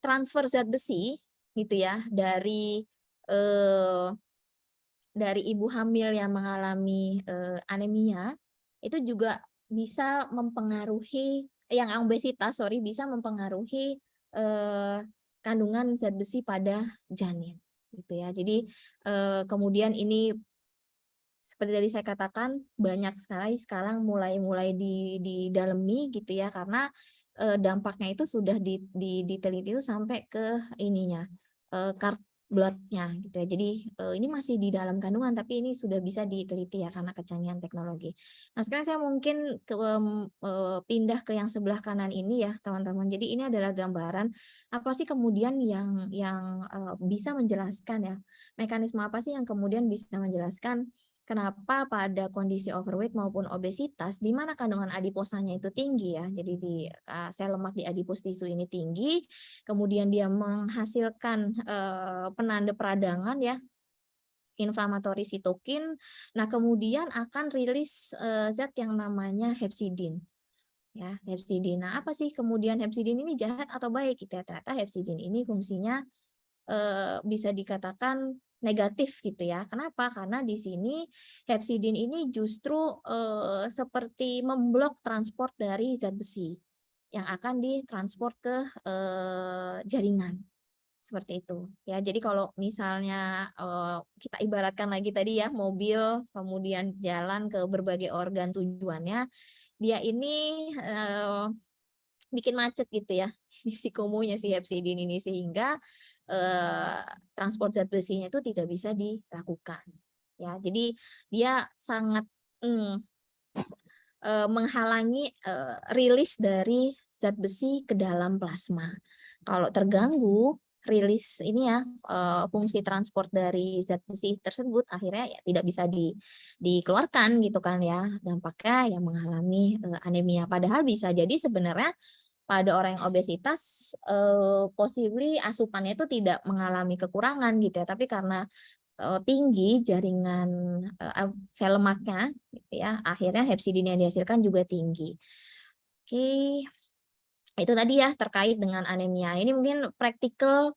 transfer zat besi gitu ya dari ibu hamil yang mengalami anemia itu juga bisa mempengaruhi bisa mempengaruhi kandungan zat besi pada janin gitu ya. Jadi kemudian ini seperti tadi saya katakan banyak sekali sekarang mulai didalami gitu ya, karena dampaknya itu sudah diteliti itu sampai ke ininya blood-nya gitu ya. Jadi ini masih di dalam kandungan tapi ini sudah bisa diteliti ya karena kecanggihan teknologi. Nah, sekarang saya mungkin pindah ke yang sebelah kanan ini ya, teman-teman. Jadi ini adalah gambaran apa sih kemudian yang bisa menjelaskan ya, mekanisme apa sih yang kemudian bisa menjelaskan kenapa pada kondisi overweight maupun obesitas di mana kandungan adiposanya itu tinggi ya. Jadi di sel lemak di adipose tisu ini tinggi, kemudian dia menghasilkan penanda peradangan ya, inflamatory sitokin. Nah, kemudian akan rilis zat yang namanya hepsidin. Ya, hepsidin. Nah, apa sih kemudian hepsidin ini jahat atau baik gitu ya? Ternyata hepsidin ini fungsinya bisa dikatakan negatif gitu ya. Kenapa? Karena di sini hepsidin ini justru seperti memblok transport dari zat besi yang akan ditransport ke jaringan. Seperti itu ya. Jadi kalau misalnya kita ibaratkan lagi tadi ya, mobil kemudian jalan ke berbagai organ tujuannya, dia ini bikin macet gitu ya si kumunya si hepsidin ini sehingga transport zat besinya itu tidak bisa dilakukan ya. Jadi dia sangat menghalangi rilis dari zat besi ke dalam plasma. Kalau terganggu rilis ini ya, fungsi transport dari zat besi tersebut akhirnya ya tidak bisa dikeluarkan gitu kan ya, dampaknya yang mengalami anemia. Padahal bisa jadi sebenarnya pada orang yang obesitas possibly asupannya itu tidak mengalami kekurangan gitu ya, tapi karena tinggi jaringan sel lemaknya gitu ya, akhirnya hepsidin yang dihasilkan juga tinggi. Oke, itu tadi ya terkait dengan anemia. Ini mungkin praktikal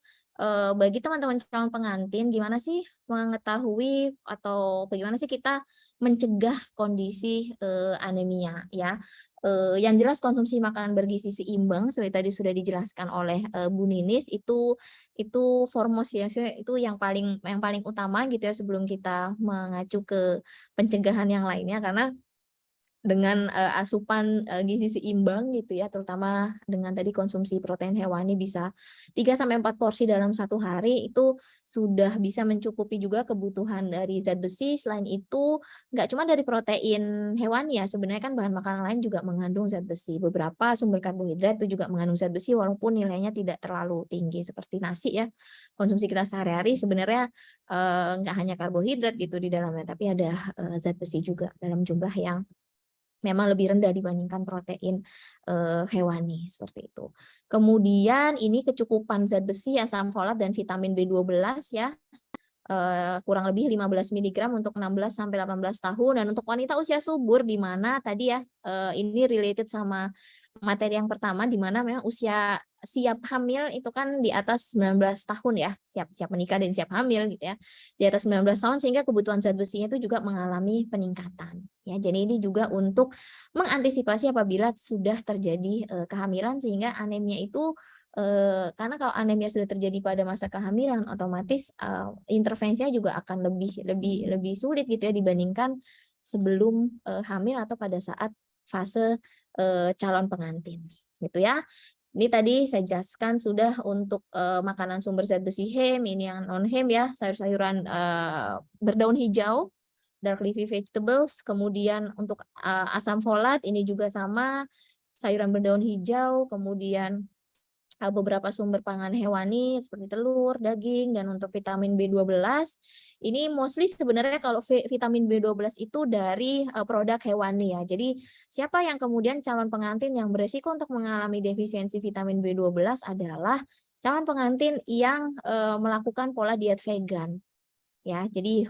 bagi teman-teman calon pengantin, gimana sih mengetahui atau bagaimana sih kita mencegah kondisi anemia ya. Yang jelas konsumsi makanan bergizi seimbang seperti tadi sudah dijelaskan oleh Bu Ninis, itu foremost ya, itu yang paling utama gitu ya sebelum kita mengacu ke pencegahan yang lainnya, karena dengan asupan gizi seimbang gitu ya, terutama dengan tadi konsumsi protein hewani bisa 3-4 porsi dalam satu hari, itu sudah bisa mencukupi juga kebutuhan dari zat besi. Selain itu nggak cuma dari protein hewani ya, sebenarnya kan bahan makanan lain juga mengandung zat besi. Beberapa sumber karbohidrat itu juga mengandung zat besi walaupun nilainya tidak terlalu tinggi seperti nasi ya. Konsumsi kita sehari-hari sebenarnya nggak hanya karbohidrat gitu di dalamnya, tapi ada zat besi juga dalam jumlah yang memang lebih rendah dibandingkan protein hewani seperti itu. Kemudian ini kecukupan zat besi, asam folat dan vitamin B12 ya. Kurang lebih 15 mg untuk 16 sampai 18 tahun, dan untuk wanita usia subur di mana tadi ya ini related sama materi yang pertama di mana memang usia siap hamil itu kan di atas 19 tahun ya, siap menikah dan siap hamil gitu ya. Di atas 19 tahun sehingga kebutuhan zat besinya itu juga mengalami peningkatan ya. Jadi ini juga untuk mengantisipasi apabila sudah terjadi kehamilan sehingga anemia itu karena kalau anemia sudah terjadi pada masa kehamilan otomatis intervensinya juga akan lebih sulit gitu ya dibandingkan sebelum hamil atau pada saat fase calon pengantin gitu ya. Ini tadi saya jelaskan sudah untuk makanan sumber zat besi heme, ini yang non heme ya, sayur-sayuran berdaun hijau, dark leafy vegetables. Kemudian untuk asam folat ini juga sama, sayuran berdaun hijau, kemudian beberapa sumber pangan hewani seperti telur, daging, dan untuk vitamin B12 ini mostly sebenarnya kalau vitamin B12 itu dari produk hewani ya. Jadi siapa yang kemudian calon pengantin yang beresiko untuk mengalami defisiensi vitamin B12 adalah calon pengantin yang melakukan pola diet vegan. Ya, jadi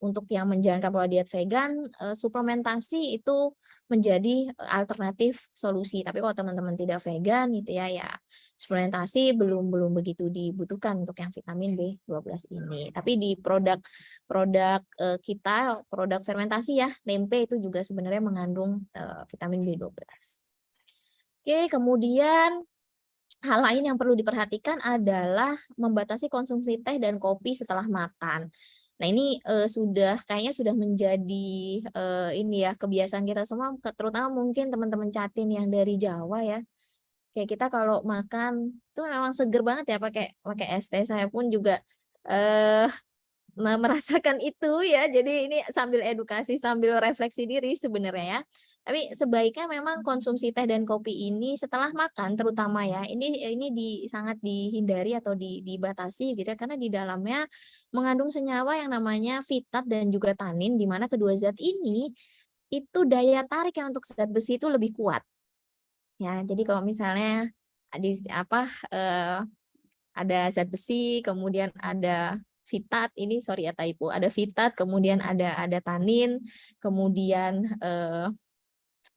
untuk yang menjalankan pola diet vegan, suplementasi itu menjadi alternatif solusi. Tapi kalau teman-teman tidak vegan gitu ya, ya suplementasi belum begitu dibutuhkan untuk yang vitamin B12 ini. Tapi di produk kita, produk fermentasi ya, tempe itu juga sebenarnya mengandung vitamin B12. Oke, kemudian hal lain yang perlu diperhatikan adalah membatasi konsumsi teh dan kopi setelah makan. Nah, ini kayaknya sudah menjadi ini ya kebiasaan kita semua, terutama mungkin teman-teman Catin yang dari Jawa ya. Kayak kita kalau makan itu memang seger banget ya pakai es teh. Saya pun juga eh, merasakan itu ya. Jadi ini sambil edukasi, sambil refleksi diri sebenarnya ya. Tapi sebaiknya memang konsumsi teh dan kopi ini setelah makan terutama ya. Ini sangat dihindari atau dibatasi gitu ya, karena di dalamnya mengandung senyawa yang namanya fitat dan juga tanin, di mana kedua zat ini itu daya tariknya untuk zat besi itu lebih kuat. Ya, jadi kalau misalnya ada zat besi, kemudian ada fitat, ini sorry ya typo, ada fitat, kemudian ada tanin, kemudian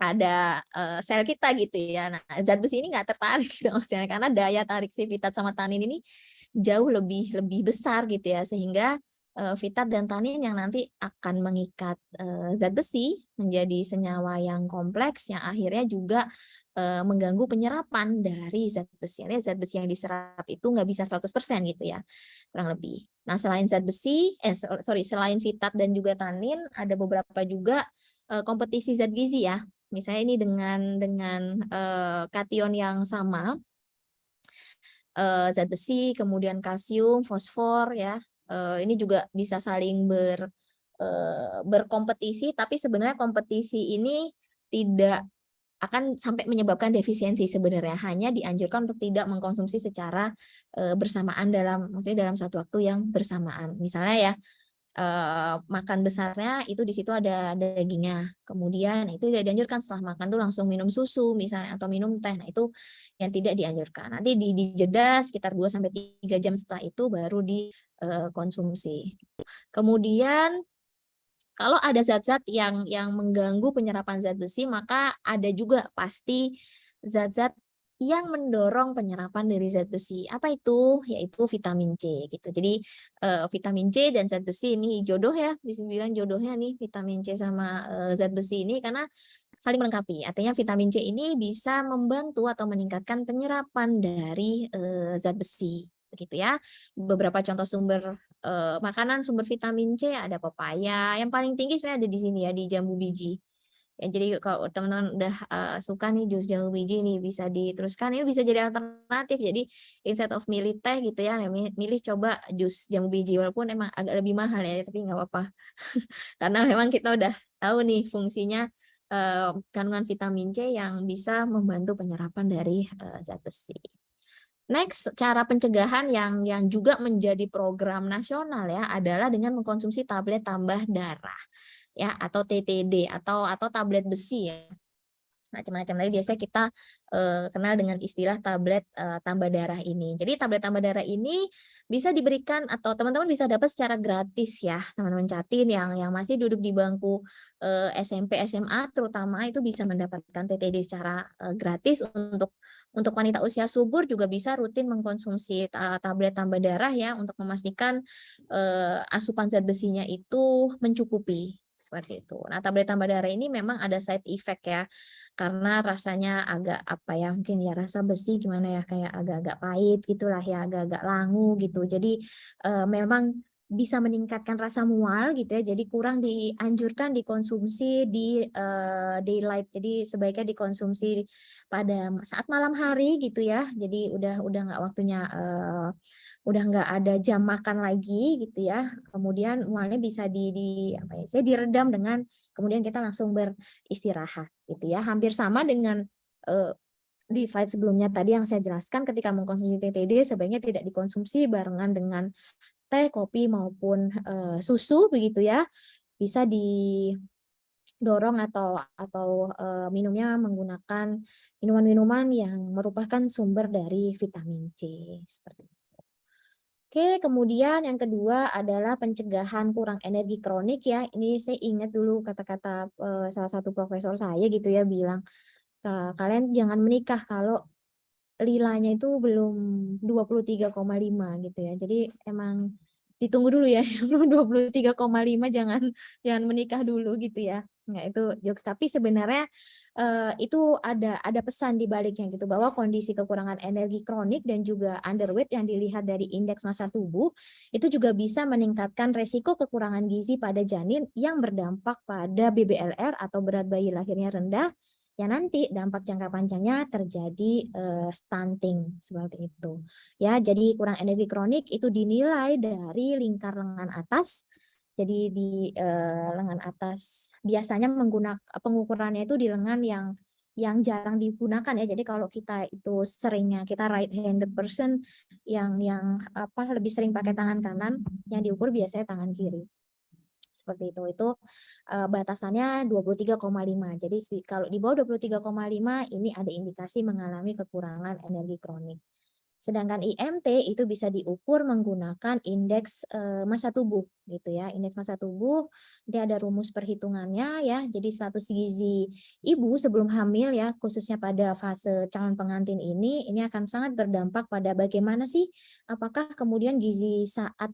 ada sel kita gitu ya. Nah, zat besi ini nggak tertarik gitu maksudnya, karena daya tarik si fitat sama tanin ini jauh lebih besar gitu ya, sehingga fitat dan tanin yang nanti akan mengikat zat besi menjadi senyawa yang kompleks yang akhirnya juga mengganggu penyerapan dari zat besi. Artinya zat besi yang diserap itu nggak bisa 100% gitu ya, kurang lebih. Nah, selain zat besi, selain fitat dan juga tanin, ada beberapa juga kompetisi zat gizi ya. Misalnya ini dengan kation yang sama, zat besi, kemudian kalsium, fosfor ya. Ini juga bisa saling berkompetisi, tapi sebenarnya kompetisi ini tidak akan sampai menyebabkan defisiensi sebenarnya. Hanya dianjurkan untuk tidak mengkonsumsi secara bersamaan maksudnya dalam satu waktu yang bersamaan. Misalnya ya, makan besarnya itu di situ ada dagingnya. Kemudian itu tidak dianjurkan setelah makan tuh langsung minum susu misalnya atau minum teh. Nah, itu yang tidak dianjurkan. Nanti dijeda sekitar 2-3 jam setelah itu baru dikonsumsi. Kemudian kalau ada zat-zat yang mengganggu penyerapan zat besi, maka ada juga pasti zat-zat yang mendorong penyerapan dari zat besi. Apa itu? Yaitu vitamin C gitu. Jadi vitamin C dan zat besi ini jodoh ya, bisa dibilang jodohnya nih vitamin C sama zat besi ini, karena saling melengkapi. Artinya vitamin C ini bisa membantu atau meningkatkan penyerapan dari zat besi. Begitu ya. Beberapa contoh sumber makanan sumber vitamin C ada pepaya. Yang paling tinggi sebenarnya ada di sini ya, di jambu biji. Ya, jadi kalau teman-teman udah suka nih jus jambu biji nih, bisa diteruskan, ini bisa jadi alternatif. Jadi instead of milih teh gitu ya, milih coba jus jambu biji, walaupun emang agak lebih mahal ya, tapi nggak apa-apa. Karena memang kita udah tahu nih fungsinya kandungan vitamin C yang bisa membantu penyerapan dari zat besi. Next, cara pencegahan yang juga menjadi program nasional ya adalah dengan mengkonsumsi tablet tambah darah ya, atau TTD atau tablet besi ya. Macam-macam, tapi biasanya kita kenal dengan istilah tablet tambah darah ini. Jadi tablet tambah darah ini bisa diberikan atau teman-teman bisa dapat secara gratis ya, teman-teman Catin yang masih duduk di bangku SMP, SMA terutama, itu bisa mendapatkan TTD secara gratis. Untuk wanita usia subur juga bisa rutin mengkonsumsi tablet tambah darah ya, untuk memastikan asupan zat besinya itu mencukupi. Seperti itu. Nah, tablet tambah darah ini memang ada side effect ya, karena rasanya agak apa ya, mungkin ya rasa besi gimana ya, kayak agak-agak pahit gitulah ya, agak-agak langu gitu. Jadi memang bisa meningkatkan rasa mual gitu ya, jadi kurang dianjurkan dikonsumsi di daylight. Jadi sebaiknya dikonsumsi pada saat malam hari gitu ya. Jadi udah nggak waktunya, udah nggak ada jam makan lagi gitu ya. Kemudian mualnya bisa diredam dengan kemudian kita langsung beristirahat gitu ya. Hampir sama dengan di slide sebelumnya tadi yang saya jelaskan, ketika mengkonsumsi TTD sebaiknya tidak dikonsumsi barengan dengan teh, kopi maupun susu begitu ya. Bisa didorong atau minumnya menggunakan minuman-minuman yang merupakan sumber dari vitamin C seperti itu. Oke, kemudian yang kedua adalah pencegahan kurang energi kronik ya. Ini saya ingat dulu kata-kata salah satu profesor saya gitu ya, bilang kalian jangan menikah kalau lilanya itu belum 23,5 gitu ya. Jadi emang ditunggu dulu ya, belum 23,5 jangan menikah dulu gitu ya. Nah, itu jokes, tapi sebenarnya itu ada pesan di baliknya gitu, bahwa kondisi kekurangan energi kronik dan juga underweight yang dilihat dari indeks massa tubuh itu juga bisa meningkatkan resiko kekurangan gizi pada janin yang berdampak pada BBLR atau berat bayi lahirnya rendah ya nanti dampak jangka panjangnya terjadi stunting seperti itu. Ya, jadi kurang energi kronik itu dinilai dari lingkar lengan atas. Jadi di lengan atas biasanya menggunakan pengukurannya itu di lengan yang jarang digunakan ya. Jadi kalau kita itu seringnya kita right handed person yang lebih sering pakai tangan kanan, yang diukur biasanya tangan kiri. Seperti itu batasannya 23,5. Jadi kalau di bawah 23,5 ini ada indikasi mengalami kekurangan energi kronik. Sedangkan IMT itu bisa diukur menggunakan indeks massa tubuh gitu ya. Indeks massa tubuh nanti ada rumus perhitungannya ya. Jadi status gizi ibu sebelum hamil ya, khususnya pada fase calon pengantin ini akan sangat berdampak pada bagaimana sih apakah kemudian gizi saat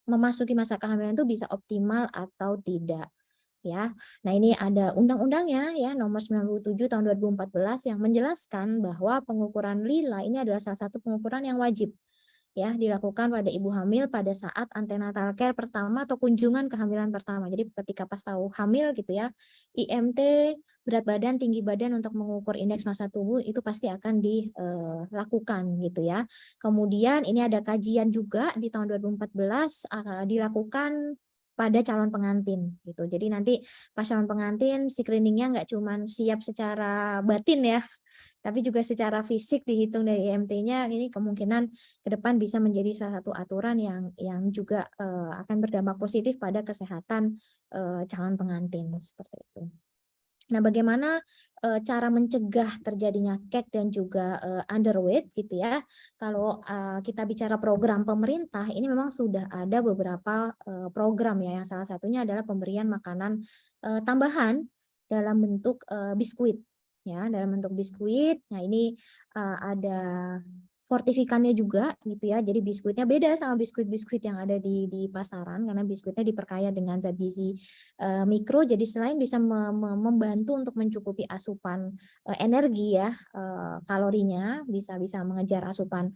memasuki masa kehamilan itu bisa optimal atau tidak. Ya. Nah, ini ada undang-undangnya ya nomor 97 tahun 2014 yang menjelaskan bahwa pengukuran lila ini adalah salah satu pengukuran yang wajib ya dilakukan pada ibu hamil pada saat antenatal care pertama atau kunjungan kehamilan pertama. Jadi ketika pas tahu hamil gitu ya, IMT, berat badan, tinggi badan untuk mengukur indeks massa tubuh itu pasti akan dilakukan gitu ya. Kemudian ini ada kajian juga di tahun 2014 dilakukan pada calon pengantin gitu. Jadi nanti pas calon pengantin screeningnya nggak cuma siap secara batin ya, tapi juga secara fisik dihitung dari IMT-nya. Ini kemungkinan ke depan bisa menjadi salah satu aturan yang juga akan berdampak positif pada kesehatan calon pengantin seperti itu. Nah, bagaimana cara mencegah terjadinya kek dan juga underweight gitu ya? Kalau kita bicara program pemerintah, ini memang sudah ada beberapa program ya, yang salah satunya adalah pemberian makanan tambahan dalam bentuk biskuit ya, dalam bentuk biskuit. Nah, ini ada fortifikannya juga gitu ya. Jadi biskuitnya beda sama biskuit-biskuit yang ada di pasaran karena biskuitnya diperkaya dengan zat gizi mikro. Jadi selain bisa membantu untuk mencukupi asupan energi ya, kalorinya bisa mengejar asupan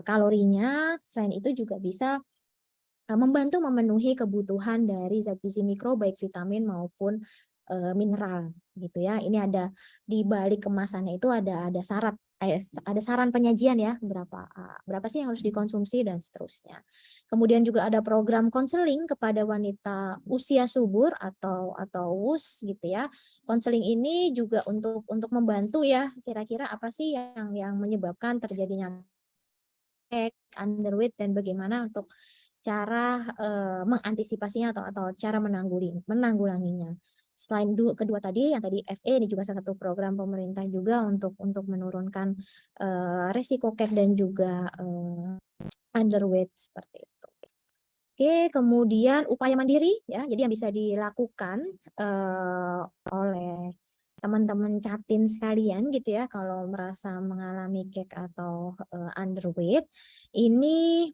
kalorinya. Selain itu juga bisa membantu memenuhi kebutuhan dari zat gizi mikro baik vitamin maupun mineral gitu ya. Ini ada di balik kemasannya itu ada syarat ada saran penyajian ya, berapa sih yang harus dikonsumsi dan seterusnya. Kemudian juga ada program konseling kepada wanita usia subur atau WUS gitu ya. Konseling ini juga untuk membantu ya, kira-kira apa sih yang menyebabkan terjadinya underweight dan bagaimana untuk cara mengantisipasinya atau cara menanggulanginya. Selain kedua tadi, yang tadi FE ini juga salah satu program pemerintah juga untuk menurunkan resiko kek dan juga underweight seperti itu. Oke, kemudian upaya mandiri ya, jadi yang bisa dilakukan oleh teman-teman catin sekalian gitu ya, kalau merasa mengalami kek atau underweight, ini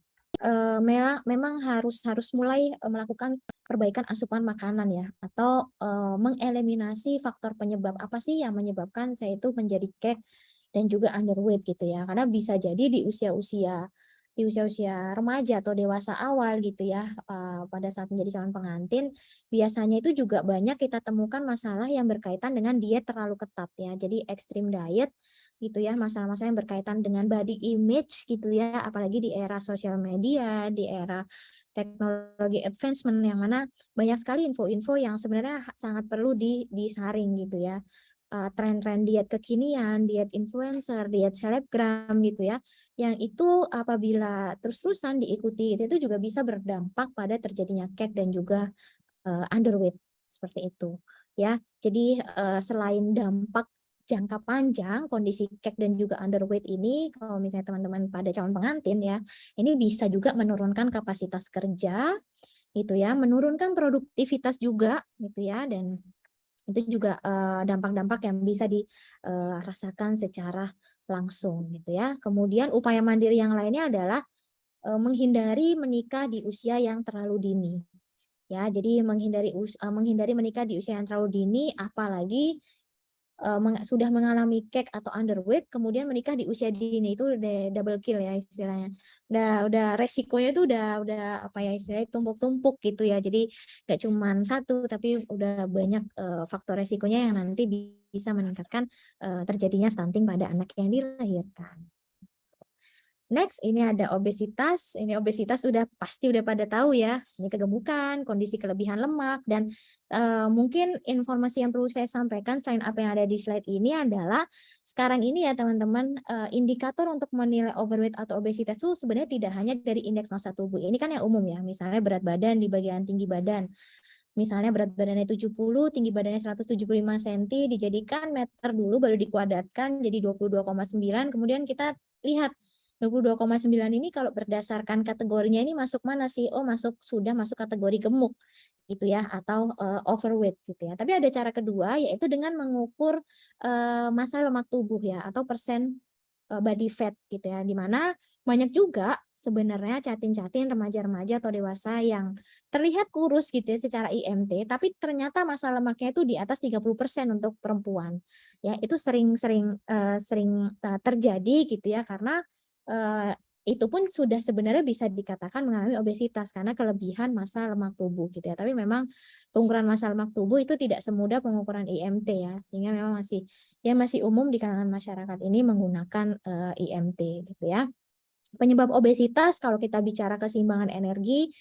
memang harus mulai melakukan perbaikan asupan makanan ya, atau mengeliminasi faktor penyebab apa sih yang menyebabkan saya itu menjadi kek dan juga underweight gitu ya. Karena bisa jadi di usia-usia remaja atau dewasa awal gitu ya, pada saat menjadi calon pengantin, biasanya itu juga banyak kita temukan masalah yang berkaitan dengan diet terlalu ketat ya. Jadi extreme diet gitu ya, masalah-masalah yang berkaitan dengan body image gitu ya, apalagi di era sosial media, di era teknologi advancement yang mana banyak sekali info-info yang sebenarnya sangat perlu disaring gitu ya. Tren-tren diet kekinian, diet influencer, diet selebgram gitu ya, yang itu apabila terus-terusan diikuti itu juga bisa berdampak pada terjadinya kek dan juga underweight seperti itu ya. Jadi selain dampak jangka panjang kondisi kek dan juga underweight ini, kalau misalnya teman-teman pada calon pengantin ya, ini bisa juga menurunkan kapasitas kerja gitu ya, menurunkan produktivitas juga gitu ya, dan itu juga dampak-dampak yang bisa dirasakan secara langsung gitu ya. Kemudian upaya mandiri yang lainnya adalah menghindari menikah di usia yang terlalu dini. Ya, jadi menghindari menikah di usia yang terlalu dini, apalagi sudah mengalami cake atau underweight kemudian menikah di usia dini, itu udah double kill ya istilahnya. Udah resikonya itu udah apa ya istilahnya tumpuk-tumpuk gitu ya. Jadi nggak cuma satu tapi udah banyak faktor resikonya yang nanti bisa meningkatkan terjadinya stunting pada anak yang dilahirkan. Next, ini ada obesitas. Ini obesitas pasti udah pada tahu ya. Ini kegemukan, kondisi kelebihan lemak, dan mungkin informasi yang perlu saya sampaikan selain apa yang ada di slide ini adalah sekarang ini ya teman-teman, indikator untuk menilai overweight atau obesitas itu sebenarnya tidak hanya dari indeks massa tubuh. Ini kan yang umum ya, misalnya berat badan di bagian tinggi badan. Misalnya berat badannya 70, tinggi badannya 175 cm, dijadikan meter dulu baru dikuadratkan jadi 22,9, kemudian kita lihat 22,9 ini kalau berdasarkan kategorinya ini masuk mana sih? Oh, sudah masuk kategori gemuk gitu ya, atau overweight gitu ya. Tapi ada cara kedua yaitu dengan mengukur massa lemak tubuh ya, atau persen body fat gitu ya, di mana banyak juga sebenarnya catin-catin remaja-remaja atau dewasa yang terlihat kurus gitu ya secara IMT, tapi ternyata massa lemaknya itu di atas 30% untuk perempuan. Ya, itu sering terjadi gitu ya, karena itu pun sudah sebenarnya bisa dikatakan mengalami obesitas karena kelebihan massa lemak tubuh gitu ya. Tapi memang pengukuran massa lemak tubuh itu tidak semudah pengukuran IMT ya, sehingga memang masih umum di kalangan masyarakat ini menggunakan IMT gitu ya. Penyebab obesitas kalau kita bicara keseimbangan energi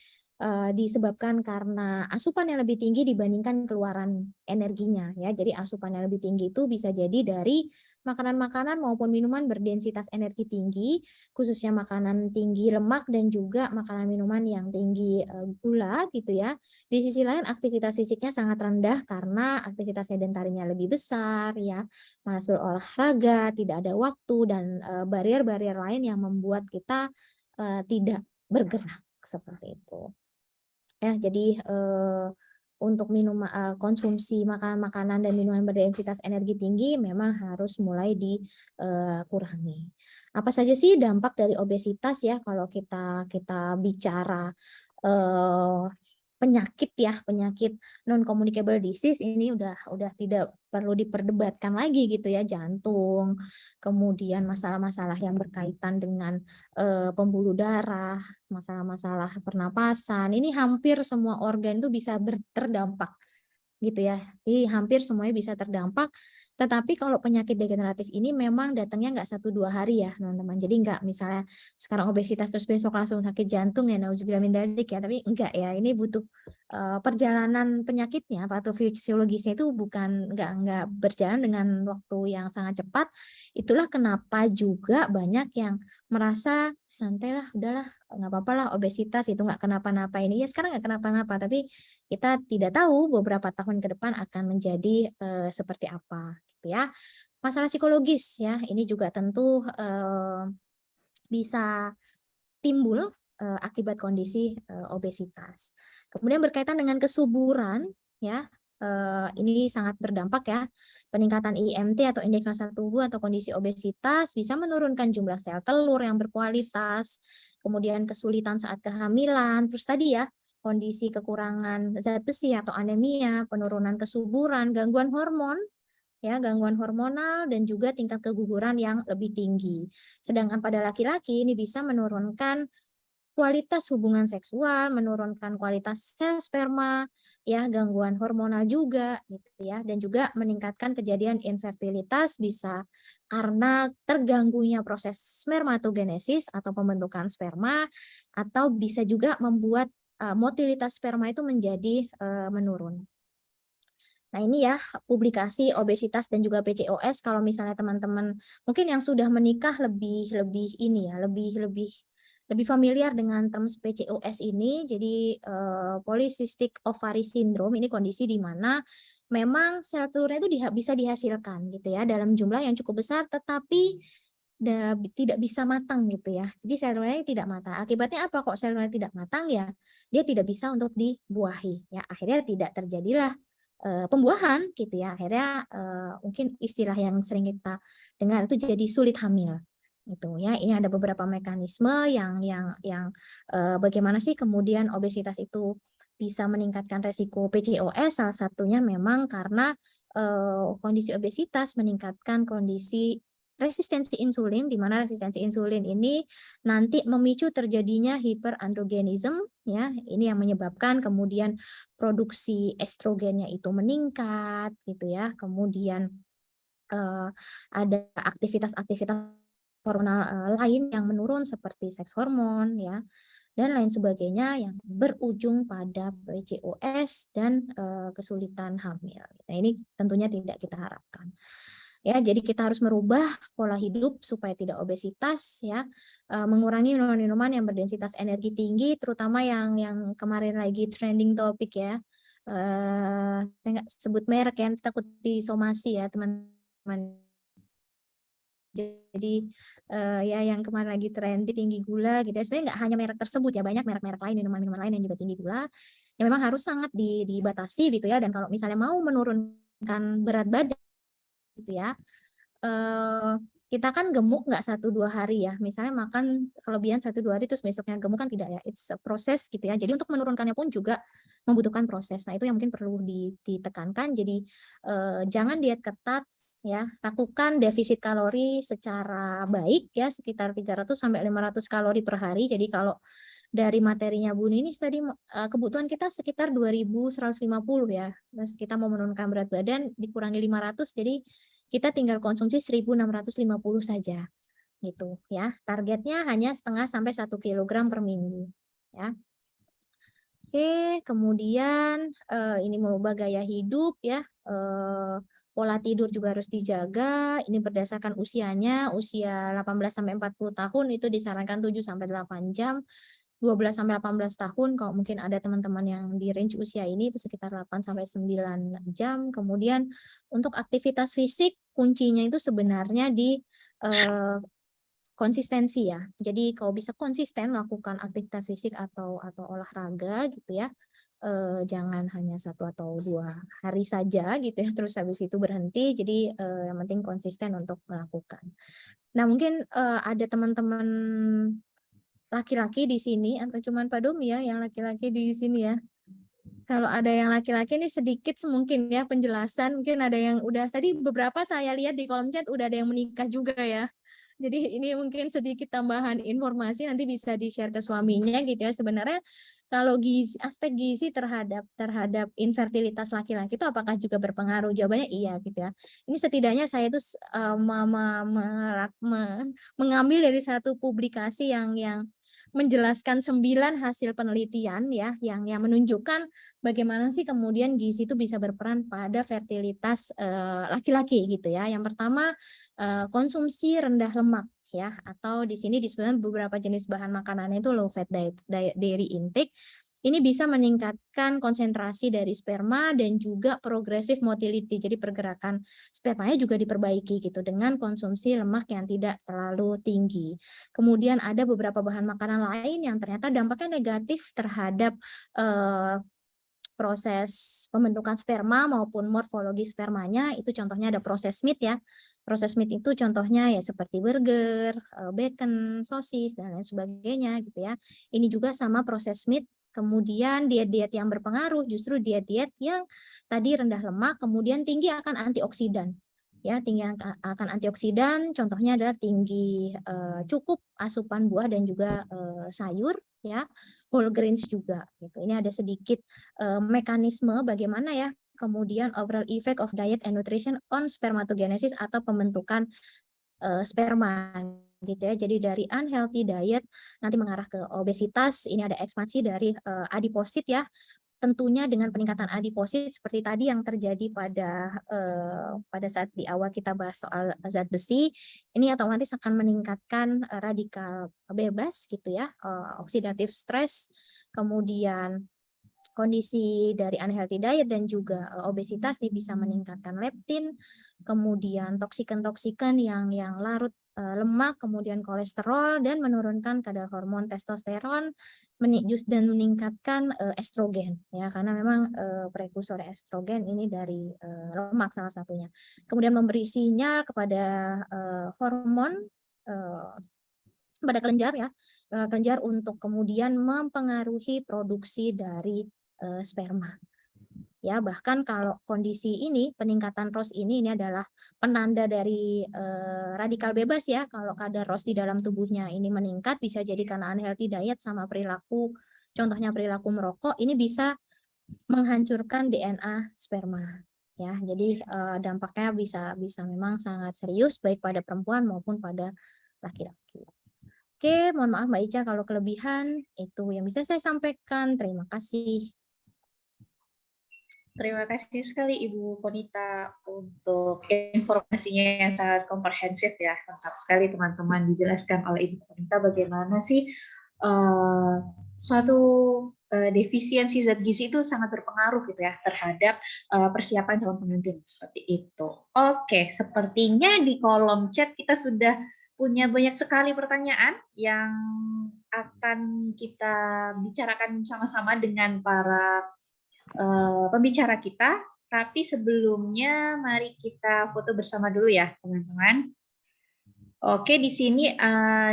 disebabkan karena asupan yang lebih tinggi dibandingkan keluaran energinya ya. Jadi asupan yang lebih tinggi itu bisa jadi dari makanan-makanan maupun minuman berdensitas energi tinggi, khususnya makanan tinggi lemak dan juga makanan minuman yang tinggi gula gitu ya. Di sisi lain aktivitas fisiknya sangat rendah karena aktivitas sedentarinya lebih besar ya, malas berolahraga, tidak ada waktu, dan barrier-barrier lain yang membuat kita tidak bergerak seperti itu. Ya, jadi untuk konsumsi makanan-makanan dan minuman berdensitas energi tinggi memang harus mulai dikurangi. Apa saja sih dampak dari obesitas ya kalau kita bicara penyakit non communicable disease ini udah tidak perlu diperdebatkan lagi gitu ya, jantung, kemudian masalah-masalah yang berkaitan dengan pembuluh darah, masalah-masalah pernapasan, ini hampir semua organ itu bisa terdampak gitu ya. Jadi hampir semuanya bisa terdampak. Tetapi kalau penyakit degeneratif ini memang datangnya nggak 1-2 hari ya teman-teman. Jadi nggak misalnya sekarang obesitas terus besok langsung sakit jantung ya, nauzubillah min dzalik ya. Tapi enggak ya, ini butuh perjalanan penyakitnya atau fisiologisnya itu nggak berjalan dengan waktu yang sangat cepat. Itulah kenapa juga banyak yang merasa santai lah, udahlah nggak apa-apa lah obesitas itu nggak kenapa-napa, ini ya sekarang nggak kenapa-napa, tapi kita tidak tahu beberapa tahun ke depan akan menjadi seperti apa gitu ya. Masalah psikologis ya, ini juga tentu bisa timbul akibat kondisi obesitas. Kemudian berkaitan dengan kesuburan ya, ini sangat berdampak ya. Peningkatan IMT atau indeks massa tubuh atau kondisi obesitas bisa menurunkan jumlah sel telur yang berkualitas, kemudian kesulitan saat kehamilan, terus tadi ya kondisi kekurangan zat besi atau anemia, penurunan kesuburan, gangguan hormonal, dan juga tingkat keguguran yang lebih tinggi. Sedangkan pada laki-laki ini bisa menurunkan kualitas hubungan seksual, menurunkan kualitas sel sperma, ya, gangguan hormonal juga gitu ya, dan juga meningkatkan kejadian infertilitas bisa karena terganggunya proses spermatogenesis atau pembentukan sperma, atau bisa juga membuat motilitas sperma itu menjadi menurun. Nah, ini ya publikasi obesitas dan juga PCOS. Kalau misalnya teman-teman mungkin yang sudah menikah lebih familiar dengan terms PCOS ini. Jadi polycystic ovary syndrome ini kondisi di mana memang sel telurnya itu bisa dihasilkan gitu ya dalam jumlah yang cukup besar, tetapi tidak bisa matang gitu ya. Jadi sel telurnya tidak matang. Akibatnya apa kok sel telurnya tidak matang ya? Dia tidak bisa untuk dibuahi ya. Akhirnya tidak terjadilah pembuahan gitu ya. Akhirnya mungkin istilah yang sering kita dengar itu jadi sulit hamil. Itu ya. Ini ada beberapa mekanisme yang bagaimana sih kemudian obesitas itu bisa meningkatkan resiko PCOS. Salah satunya memang karena kondisi obesitas, meningkatkan kondisi resistensi insulin, di mana resistensi insulin ini nanti memicu terjadinya hiperandrogenism, ya, ini yang menyebabkan kemudian produksi estrogennya itu meningkat, gitu ya. Kemudian ada aktivitas-aktivitas hormonal lain yang menurun seperti seks hormon, ya, dan lain sebagainya yang berujung pada PCOS dan kesulitan hamil. Nah, ini tentunya tidak kita harapkan. Ya, jadi kita harus merubah pola hidup supaya tidak obesitas, ya, mengurangi minuman-minuman yang berdensitas energi tinggi, terutama yang kemarin lagi trending topik, ya. Saya nggak sebut merek ya, takut disomasi ya teman-teman. Jadi ya yang kemarin lagi trendy tinggi gula gitu ya. Sebenarnya nggak hanya merek tersebut ya, banyak merek-merek lain, minuman-minuman lain yang juga tinggi gula. Ya memang harus sangat dibatasi gitu ya. Dan kalau misalnya mau menurunkan berat badan gitu ya, kita kan gemuk nggak 1-2 hari ya. Misalnya makan kelebihan 1-2 hari terus besoknya gemuk kan tidak ya. It's a proses gitu ya. Jadi untuk menurunkannya pun juga membutuhkan proses. Nah, itu yang mungkin perlu ditekankan. Jadi jangan diet ketat ya. Lakukan defisit kalori secara baik ya, sekitar 300 sampai 500 kalori per hari. Jadi kalau dari materinya Bu Ninis tadi kebutuhan kita sekitar 2150 ya. Terus kita mau menurunkan berat badan dikurangi 500, jadi kita tinggal konsumsi 1650 saja gitu ya. Targetnya hanya setengah sampai 1 kilogram per minggu ya. Oke, kemudian ini merubah gaya hidup ya. Pola tidur juga harus dijaga. Ini berdasarkan usianya, usia 18 sampai 40 tahun itu disarankan 7 sampai 8 jam. 12 sampai 18 tahun, kalau mungkin ada teman-teman yang di range usia ini itu sekitar 8 sampai 9 jam. Kemudian untuk aktivitas fisik kuncinya itu sebenarnya di konsistensi ya. Jadi kalau bisa konsisten melakukan aktivitas fisik atau olahraga gitu ya. Jangan hanya 1 atau 2 hari saja gitu ya, terus habis itu berhenti. Jadi yang penting konsisten untuk melakukan. Nah, mungkin ada teman-teman laki-laki di sini atau cuman Pak Domi ya yang laki-laki di sini ya? Kalau ada yang laki-laki ini sedikit mungkin ya penjelasan, mungkin ada yang udah tadi beberapa saya lihat di kolom chat udah ada yang menikah juga ya. Jadi ini mungkin sedikit tambahan informasi nanti bisa di-share ke suaminya gitu ya. Sebenarnya kalau aspek gizi terhadap infertilitas laki-laki itu apakah juga berpengaruh? Jawabannya iya gitu ya. Ini setidaknya saya itu mengambil dari satu publikasi yang menjelaskan 9 hasil penelitian ya yang menunjukkan bagaimana sih kemudian gizi itu bisa berperan pada fertilitas laki-laki gitu ya. Yang pertama konsumsi rendah lemak ya, atau di sini disebutkan beberapa jenis bahan makanannya itu low fat dairy intake. Ini bisa meningkatkan konsentrasi dari sperma dan juga progressive motility. Jadi pergerakan spermanya juga diperbaiki gitu dengan konsumsi lemak yang tidak terlalu tinggi. Kemudian ada beberapa bahan makanan lain yang ternyata dampaknya negatif terhadap proses pembentukan sperma maupun morfologi spermanya. Itu contohnya ada proses meat ya. Proses meat itu contohnya ya seperti burger, bacon, sosis dan lain sebagainya gitu ya. Ini juga sama proses meat. Kemudian diet-diet yang berpengaruh justru diet-diet yang tadi rendah lemak, kemudian tinggi akan antioksidan. Ya, tinggi akan antioksidan, contohnya adalah tinggi cukup asupan buah dan juga sayur ya, whole grains juga gitu. Ini ada sedikit mekanisme bagaimana ya kemudian overall effect of diet and nutrition on spermatogenesis atau pembentukan sperma gitu ya. Jadi dari unhealthy diet nanti mengarah ke obesitas. Ini ada ekspansi dari adiposit ya. Tentunya dengan peningkatan adiposit seperti tadi yang terjadi pada saat di awal kita bahas soal zat besi, ini otomatis akan meningkatkan radikal bebas gitu ya, oxidative stress, kemudian kondisi dari unhealthy diet dan juga obesitas ini bisa meningkatkan leptin, kemudian toksikan-toksikan yang larut lemak, kemudian kolesterol dan menurunkan kadar hormon testosteron dan meningkatkan estrogen ya, karena memang prekursor estrogen ini dari lemak salah satunya. Kemudian memberi sinyal kepada hormon pada kelenjar ya, kelenjar untuk kemudian mempengaruhi produksi dari sperma. Ya, bahkan kalau kondisi ini, peningkatan ROS ini adalah penanda dari radikal bebas ya. Kalau kadar ROS di dalam tubuhnya ini meningkat, bisa jadi karena unhealthy diet sama perilaku, contohnya perilaku merokok, ini bisa menghancurkan DNA sperma. Ya, jadi dampaknya bisa memang sangat serius baik pada perempuan maupun pada laki-laki. Oke, mohon maaf Mbak Ica kalau kelebihan itu yang bisa saya sampaikan. Terima kasih. Terima kasih sekali Ibu Konita untuk informasinya yang sangat komprehensif ya. Lengkap sekali teman-teman dijelaskan oleh Ibu Konita bagaimana sih suatu defisiensi zat gizi itu sangat berpengaruh gitu ya terhadap persiapan calon pengantin seperti itu. Oke, sepertinya di kolom chat kita sudah punya banyak sekali pertanyaan yang akan kita bicarakan sama-sama dengan para pembicara kita, tapi sebelumnya mari kita foto bersama dulu ya, teman-teman. Oke, di sini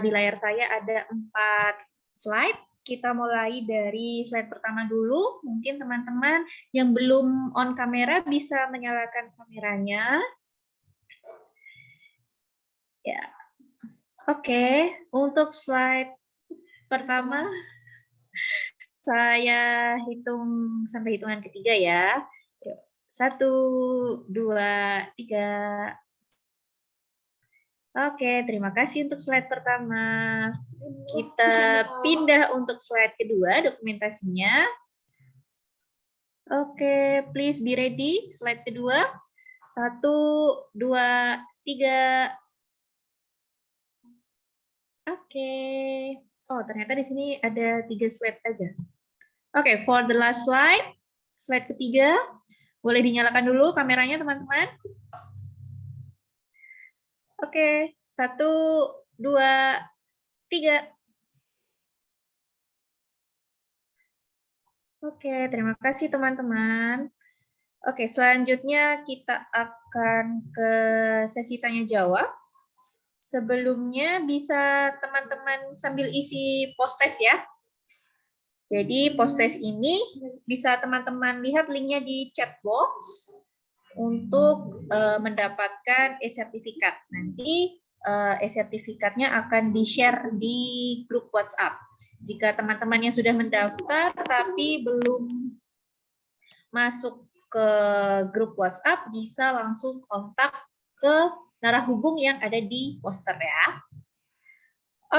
di layar saya ada 4 slide. Kita mulai dari slide pertama dulu. Mungkin teman-teman yang belum on kamera bisa menyalakan kameranya. Ya. Oke, untuk slide pertama saya hitung sampai hitungan ketiga ya. 1, 2, 3. Oke, terima kasih untuk slide pertama. Kita pindah untuk slide kedua, dokumentasinya. Oke, please be ready. Slide kedua. 1, 2, 3. Oke. Oh, ternyata di sini ada 3 slide aja. Oke, for the last slide. Slide ketiga. Boleh dinyalakan dulu kameranya, teman-teman. Oke, 1, 2, 3. Oke, terima kasih teman-teman. Oke, selanjutnya kita akan ke sesi tanya jawab. Sebelumnya bisa teman-teman sambil isi post test ya. Jadi post test ini bisa teman-teman lihat linknya di chat box untuk mendapatkan e-sertifikat. Nanti e-sertifikatnya akan di-share di grup WhatsApp. Jika teman-teman yang sudah mendaftar tapi belum masuk ke grup WhatsApp, bisa langsung kontak ke narah hubung yang ada di poster ya.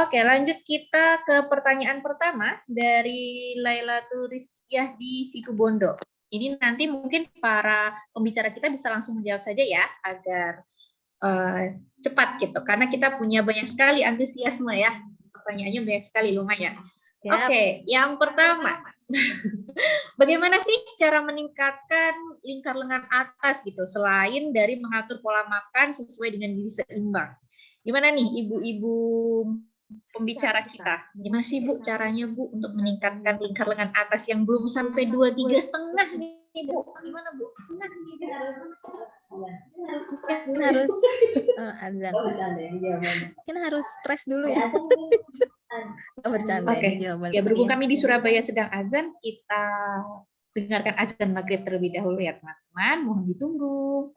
Oke, lanjut kita ke pertanyaan pertama dari Laila Turistiah di Situbondo. Ini nanti mungkin para pembicara kita bisa langsung menjawab saja ya, agar cepat gitu, karena kita punya banyak sekali antusiasme ya. Pertanyaannya banyak sekali, lumayan. Oke, yang pertama, bagaimana sih cara meningkatkan lingkar lengan atas gitu, selain dari mengatur pola makan sesuai dengan gizi seimbang? Gimana nih ibu-ibu pembicara kita? Gimana sih Bu caranya Bu untuk meningkatkan lingkar lengan atas yang belum sampai 2,5 nih Bu? Gimana Bu? Mungkin harus mungkin harus stres dulu ya. Bercanda ini jawaban. Ya, berhubung kami di Surabaya sedang azan, kita dengarkan azan maghrib terlebih dahulu ya teman-teman. Mohon ditunggu.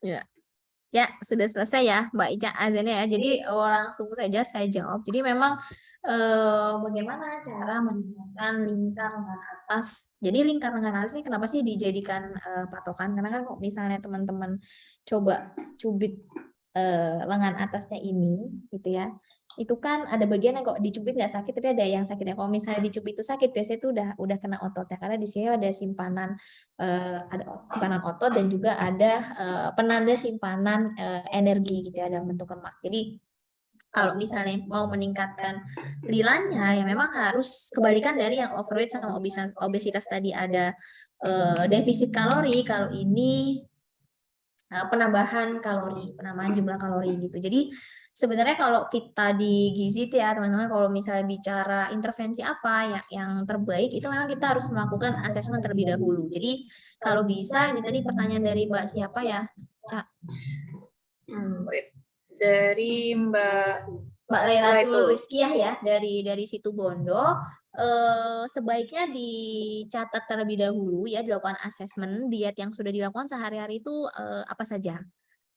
Ya. Ya, sudah selesai ya, Mbak Ica azannya ya. Jadi langsung saja saya jawab. Jadi memang bagaimana cara meningkatkan lingkar lengan atas. Jadi lingkar lengan atas ini kenapa sih dijadikan patokan? Karena kan kok misalnya teman-teman coba cubit lengan atasnya ini, gitu ya. Itu kan ada bagian yang kok dicubit nggak sakit, tapi ada yang sakit ya. Kalau misalnya dicubit itu sakit, biasanya itu udah kena ototnya. Karena di sini ada simpanan ada simpanan otot dan juga ada penanda simpanan energi gitu ya dalam bentuk lemak. Jadi kalau misalnya mau meningkatkan lilanya ya memang harus kebalikan dari yang overweight sama obesitas tadi, ada defisit kalori. Kalau ini penambahan jumlah kalori gitu. Jadi sebenarnya kalau kita di gizi itu ya teman-teman, kalau misalnya bicara intervensi apa yang terbaik itu memang kita harus melakukan asesmen terlebih dahulu. Jadi kalau bisa, ini tadi pertanyaan dari Mbak siapa ya, Cak? Dari Mbak Lailatul Rizkiah ya, dari situ Bondo. Sebaiknya dicatat terlebih dahulu ya, dilakukan asesmen diet yang sudah dilakukan sehari-hari itu apa saja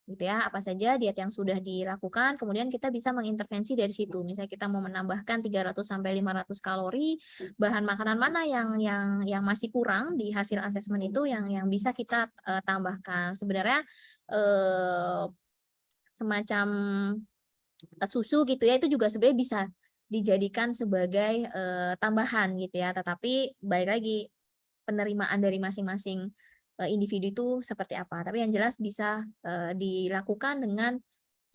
gitu ya, apa saja diet yang sudah dilakukan, kemudian kita bisa mengintervensi dari situ. Misalnya kita mau menambahkan 300 sampai 500 kalori, bahan makanan mana yang masih kurang di hasil asesmen itu yang bisa kita tambahkan. Sebenarnya semacam susu gitu ya, itu juga sebenarnya bisa dijadikan sebagai tambahan gitu ya, tetapi balik lagi penerimaan dari masing-masing individu itu seperti apa. Tapi yang jelas bisa dilakukan dengan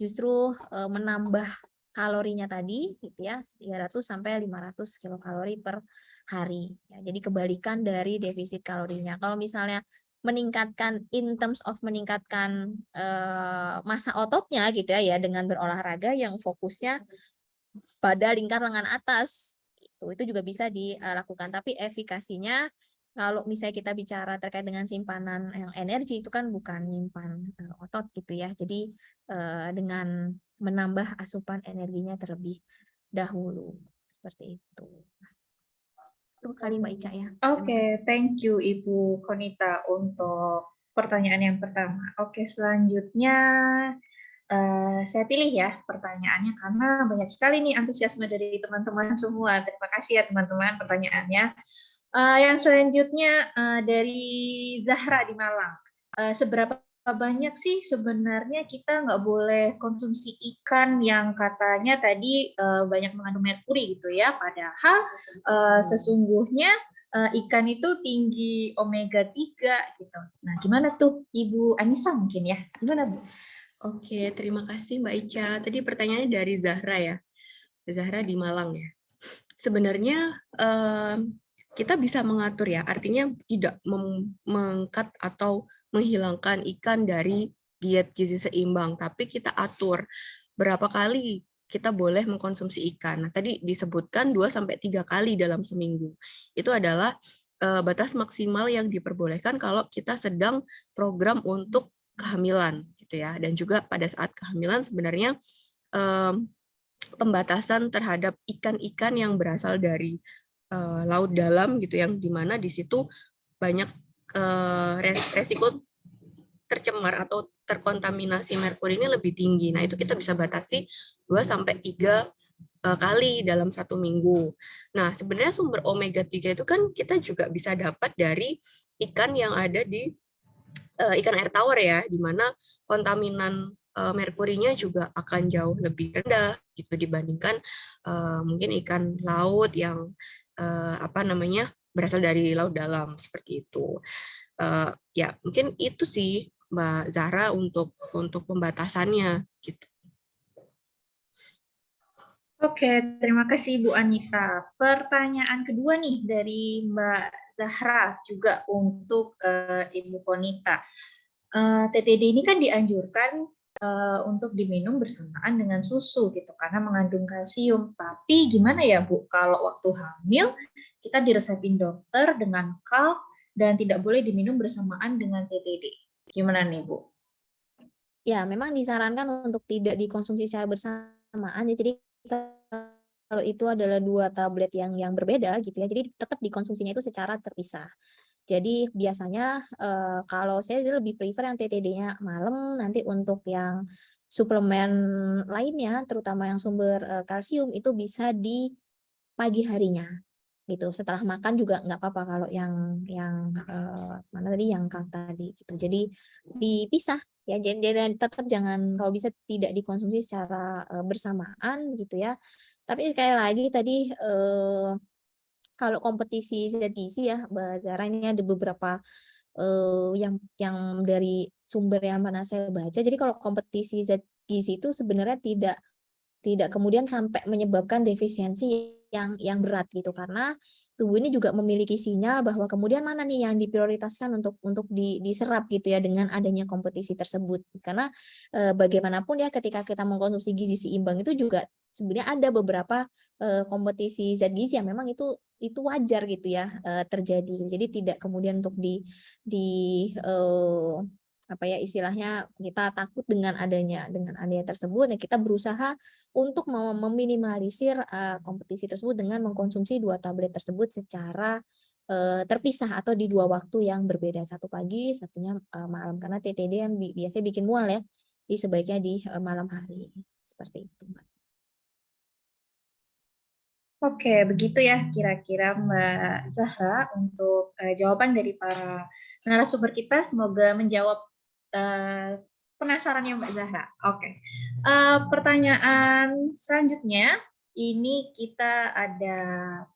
justru menambah kalorinya tadi gitu ya, 300 sampai 500 kilokalori per hari ya. Jadi kebalikan dari defisit kalorinya. Kalau misalnya meningkatkan in terms of meningkatkan massa ototnya gitu ya dengan berolahraga yang fokusnya pada lingkar lengan atas, itu juga bisa dilakukan. Tapi efikasinya kalau misalnya kita bicara terkait dengan simpanan yang energi itu kan bukan nyimpan otot gitu ya. Jadi dengan menambah asupan energinya terlebih dahulu seperti itu. Itu kali Mbak Ica ya. Oke, thank you Ibu Konita untuk pertanyaan yang pertama. Oke, selanjutnya saya pilih ya pertanyaannya karena banyak sekali nih antusiasme dari teman-teman semua. Terima kasih ya teman-teman pertanyaannya. Yang selanjutnya dari Zahra di Malang. Seberapa banyak sih sebenarnya kita nggak boleh konsumsi ikan yang katanya tadi banyak mengandung merkuri gitu ya, padahal sesungguhnya ikan itu tinggi omega 3 gitu. Nah, gimana tuh Ibu Anissa mungkin ya? Gimana Bu? Oke, terima kasih Mbak Ica. Tadi pertanyaannya dari Zahra ya. Zahra di Malang ya. Sebenarnya kita bisa mengatur ya, artinya tidak mengkat atau menghilangkan ikan dari diet gizi seimbang, tapi kita atur berapa kali kita boleh mengkonsumsi ikan. Nah, tadi disebutkan 2-3 kali dalam seminggu. Itu adalah batas maksimal yang diperbolehkan kalau kita sedang program untuk kehamilan gitu ya. Dan juga pada saat kehamilan sebenarnya pembatasan terhadap ikan-ikan yang berasal dari laut dalam gitu, yang dimana di situ banyak resiko tercemar atau terkontaminasi merkuri ini lebih tinggi. Nah, itu kita bisa batasi 2-3 kali dalam 1 minggu. Nah, sebenarnya sumber omega 3 itu kan kita juga bisa dapat dari ikan yang ada di ikan air tawar ya, di mana kontaminan merkurinya juga akan jauh lebih rendah gitu dibandingkan mungkin ikan laut yang berasal dari laut dalam seperti itu. Ya, mungkin itu sih Mbak Zahra untuk pembatasannya gitu. Oke, terima kasih Bu Anita. Pertanyaan kedua nih dari Mbak Zahra juga untuk Ibu Konita. TTD ini kan dianjurkan untuk diminum bersamaan dengan susu gitu karena mengandung kalsium. Tapi gimana ya Bu kalau waktu hamil kita diresepin dokter dengan kalk dan tidak boleh diminum bersamaan dengan TTD. Gimana nih Bu? Ya, memang disarankan untuk tidak dikonsumsi secara bersamaan. Jadi kalau itu adalah 2 tablet yang berbeda gitu ya. Jadi tetap dikonsumsinya itu secara terpisah. Jadi biasanya kalau saya lebih prefer yang TTD-nya malam, nanti untuk yang suplemen lainnya, terutama yang sumber kalsium itu bisa di pagi harinya gitu. Setelah makan juga nggak apa-apa kalau yang mana tadi yang Kang tadi gitu. Jadi dipisah ya. Jadi tetap jangan, kalau bisa tidak dikonsumsi secara bersamaan gitu ya. Tapi sekali lagi tadi kalau kompetisi zat gizi ya, Mbak Zara, ini ada beberapa yang dari sumber yang mana saya baca. Jadi kalau kompetisi zat gizi itu sebenarnya tidak kemudian sampai menyebabkan defisiensi yang berat gitu, karena tubuh ini juga memiliki sinyal bahwa kemudian mana nih yang diprioritaskan untuk diserap gitu ya dengan adanya kompetisi tersebut. Karena bagaimanapun ya ketika kita mengkonsumsi gizi seimbang itu juga sebenarnya ada beberapa kompetisi zat gizi yang memang itu wajar gitu ya terjadi. Jadi tidak kemudian untuk apa ya istilahnya kita takut dengan adanya tersebut. Nah, kita berusaha untuk meminimalisir kompetisi tersebut dengan mengkonsumsi 2 tablet tersebut secara terpisah atau di 2 waktu yang berbeda, satu pagi, satunya malam, karena TTD yang biasanya bikin mual ya, jadi sebaiknya di malam hari seperti itu, Mbak. Oke, begitu ya kira-kira Mbak Zahra untuk jawaban dari para narasumber kita. Semoga menjawab penasarannya Mbak Zahra. Oke, pertanyaan selanjutnya ini kita ada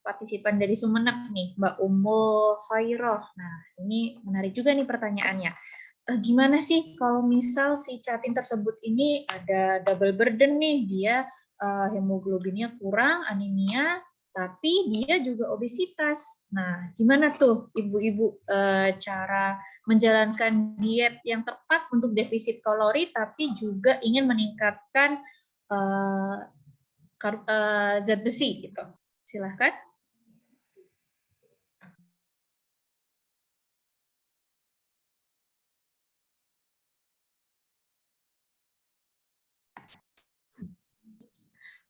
partisipan dari Sumeneb nih, Mbak Umul Khairoh. Nah, ini menarik juga nih pertanyaannya. Gimana sih kalau misal si Catin tersebut ini ada double burden nih, dia hemoglobinnya kurang, anemia, tapi dia juga obesitas. Nah, gimana tuh ibu-ibu cara menjalankan diet yang tepat untuk defisit kalori, tapi juga ingin meningkatkan zat besi gitu. Silahkan.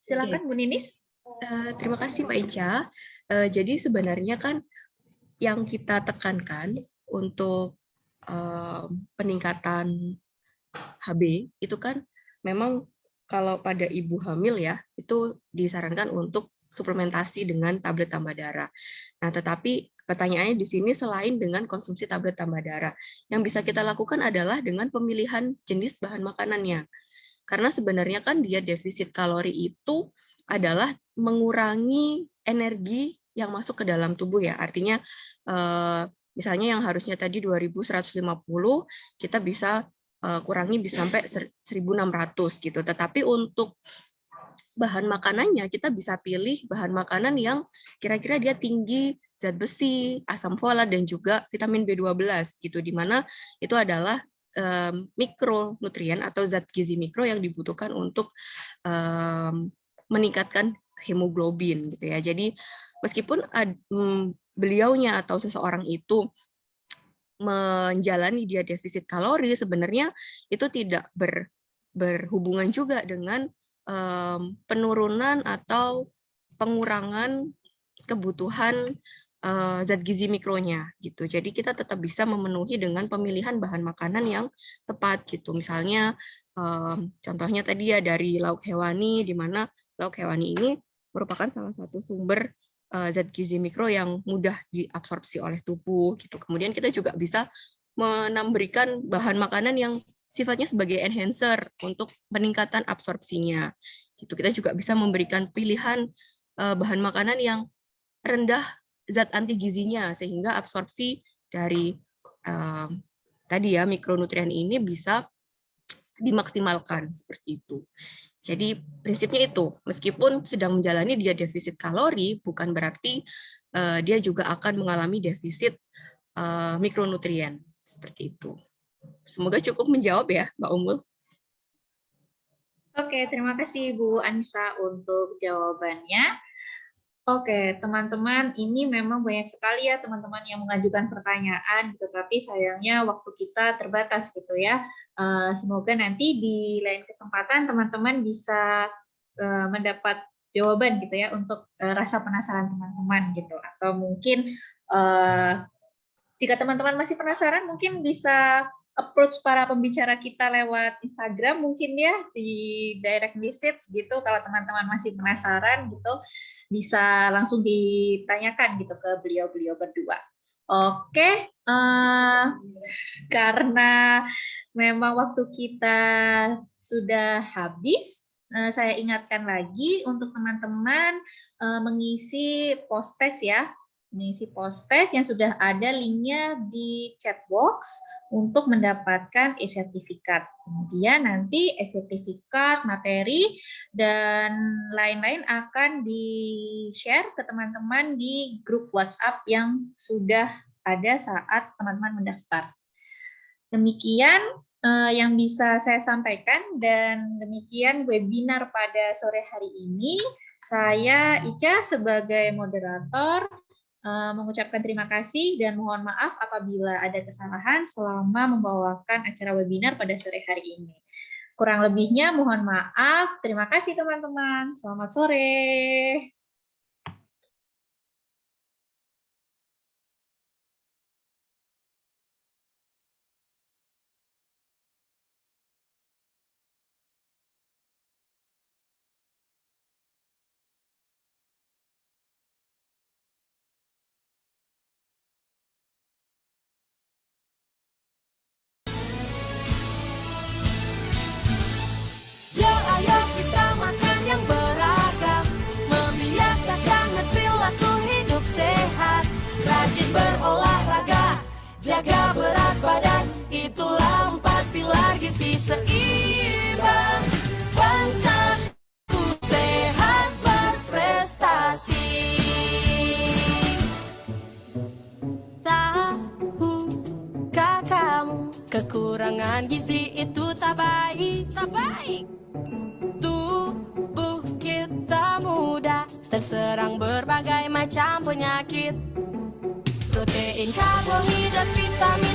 Silakan Bu Ninis. Terima kasih Mbak Ica. Jadi sebenarnya kan yang kita tekankan untuk peningkatan HB itu kan memang kalau pada ibu hamil ya, itu disarankan untuk suplementasi dengan tablet tambah darah. Nah, tetapi pertanyaannya di sini selain dengan konsumsi tablet tambah darah, yang bisa kita lakukan adalah dengan pemilihan jenis bahan makanannya. Karena sebenarnya kan diet defisit kalori itu adalah mengurangi energi yang masuk ke dalam tubuh ya. Artinya misalnya yang harusnya tadi 2150, kita bisa kurangi bisa sampai 1600 gitu. Tetapi untuk bahan makanannya kita bisa pilih bahan makanan yang kira-kira dia tinggi zat besi, asam folat dan juga vitamin B12 gitu, di mana itu adalah mikronutrien atau zat gizi mikro yang dibutuhkan untuk meningkatkan hemoglobin gitu ya. Jadi meskipun beliaunya atau seseorang itu menjalani diet defisit kalori, sebenarnya itu tidak berhubungan juga dengan penurunan atau pengurangan kebutuhan zat gizi mikronya gitu. Jadi kita tetap bisa memenuhi dengan pemilihan bahan makanan yang tepat gitu. Misalnya contohnya tadi ya dari lauk hewani, di mana lauk hewani ini merupakan salah satu sumber zat gizi mikro yang mudah diabsorpsi oleh tubuh gitu. Kemudian kita juga bisa memberikan bahan makanan yang sifatnya sebagai enhancer untuk peningkatan absorpsinya. Gitu. Kita juga bisa memberikan pilihan bahan makanan yang rendah zat anti gizinya sehingga absorpsi dari tadi ya mikronutrien ini bisa dimaksimalkan seperti itu. Jadi prinsipnya itu, meskipun sedang menjalani diet defisit kalori, bukan berarti dia juga akan mengalami defisit mikronutrien seperti itu. Semoga cukup menjawab ya, Mbak Umul. Oke, terima kasih Bu Anissa untuk jawabannya. Oke, teman-teman, ini memang banyak sekali ya teman-teman yang mengajukan pertanyaan, tetapi sayangnya waktu kita terbatas gitu ya. Semoga nanti di lain kesempatan teman-teman bisa mendapat jawaban gitu ya untuk rasa penasaran teman-teman gitu, atau mungkin Jika teman-teman masih penasaran, mungkin bisa approach para pembicara kita lewat Instagram mungkin ya, di direct message gitu. Kalau teman-teman masih penasaran gitu, bisa langsung ditanyakan gitu ke beliau-beliau berdua. Oke, karena memang waktu kita sudah habis, saya ingatkan lagi untuk teman-teman mengisi post-test ya, mengisi post-test yang sudah ada linknya di chat box untuk mendapatkan e-sertifikat. Kemudian nanti e-sertifikat, materi, dan lain-lain akan di-share ke teman-teman di grup WhatsApp yang sudah ada saat teman-teman mendaftar. Demikian yang bisa saya sampaikan, dan demikian webinar pada sore hari ini. Saya Ica sebagai moderator mengucapkan terima kasih dan mohon maaf apabila ada kesalahan selama membawakan acara webinar pada sore hari ini. Kurang lebihnya mohon maaf. Terima kasih teman-teman. Selamat sore. Ayo kita makan yang beragam, membiasakan perilaku hidup sehat, rajin berolahraga, jaga berat badan, itulah 4 pilar gizi seimbang. Bangsaku sehat berprestasi. Tahukah kamu, kekurangan gizi itu tak baik, tak baik. Tubuh kita mudah terserang berbagai macam penyakit. Protein, karbohidrat, vitamin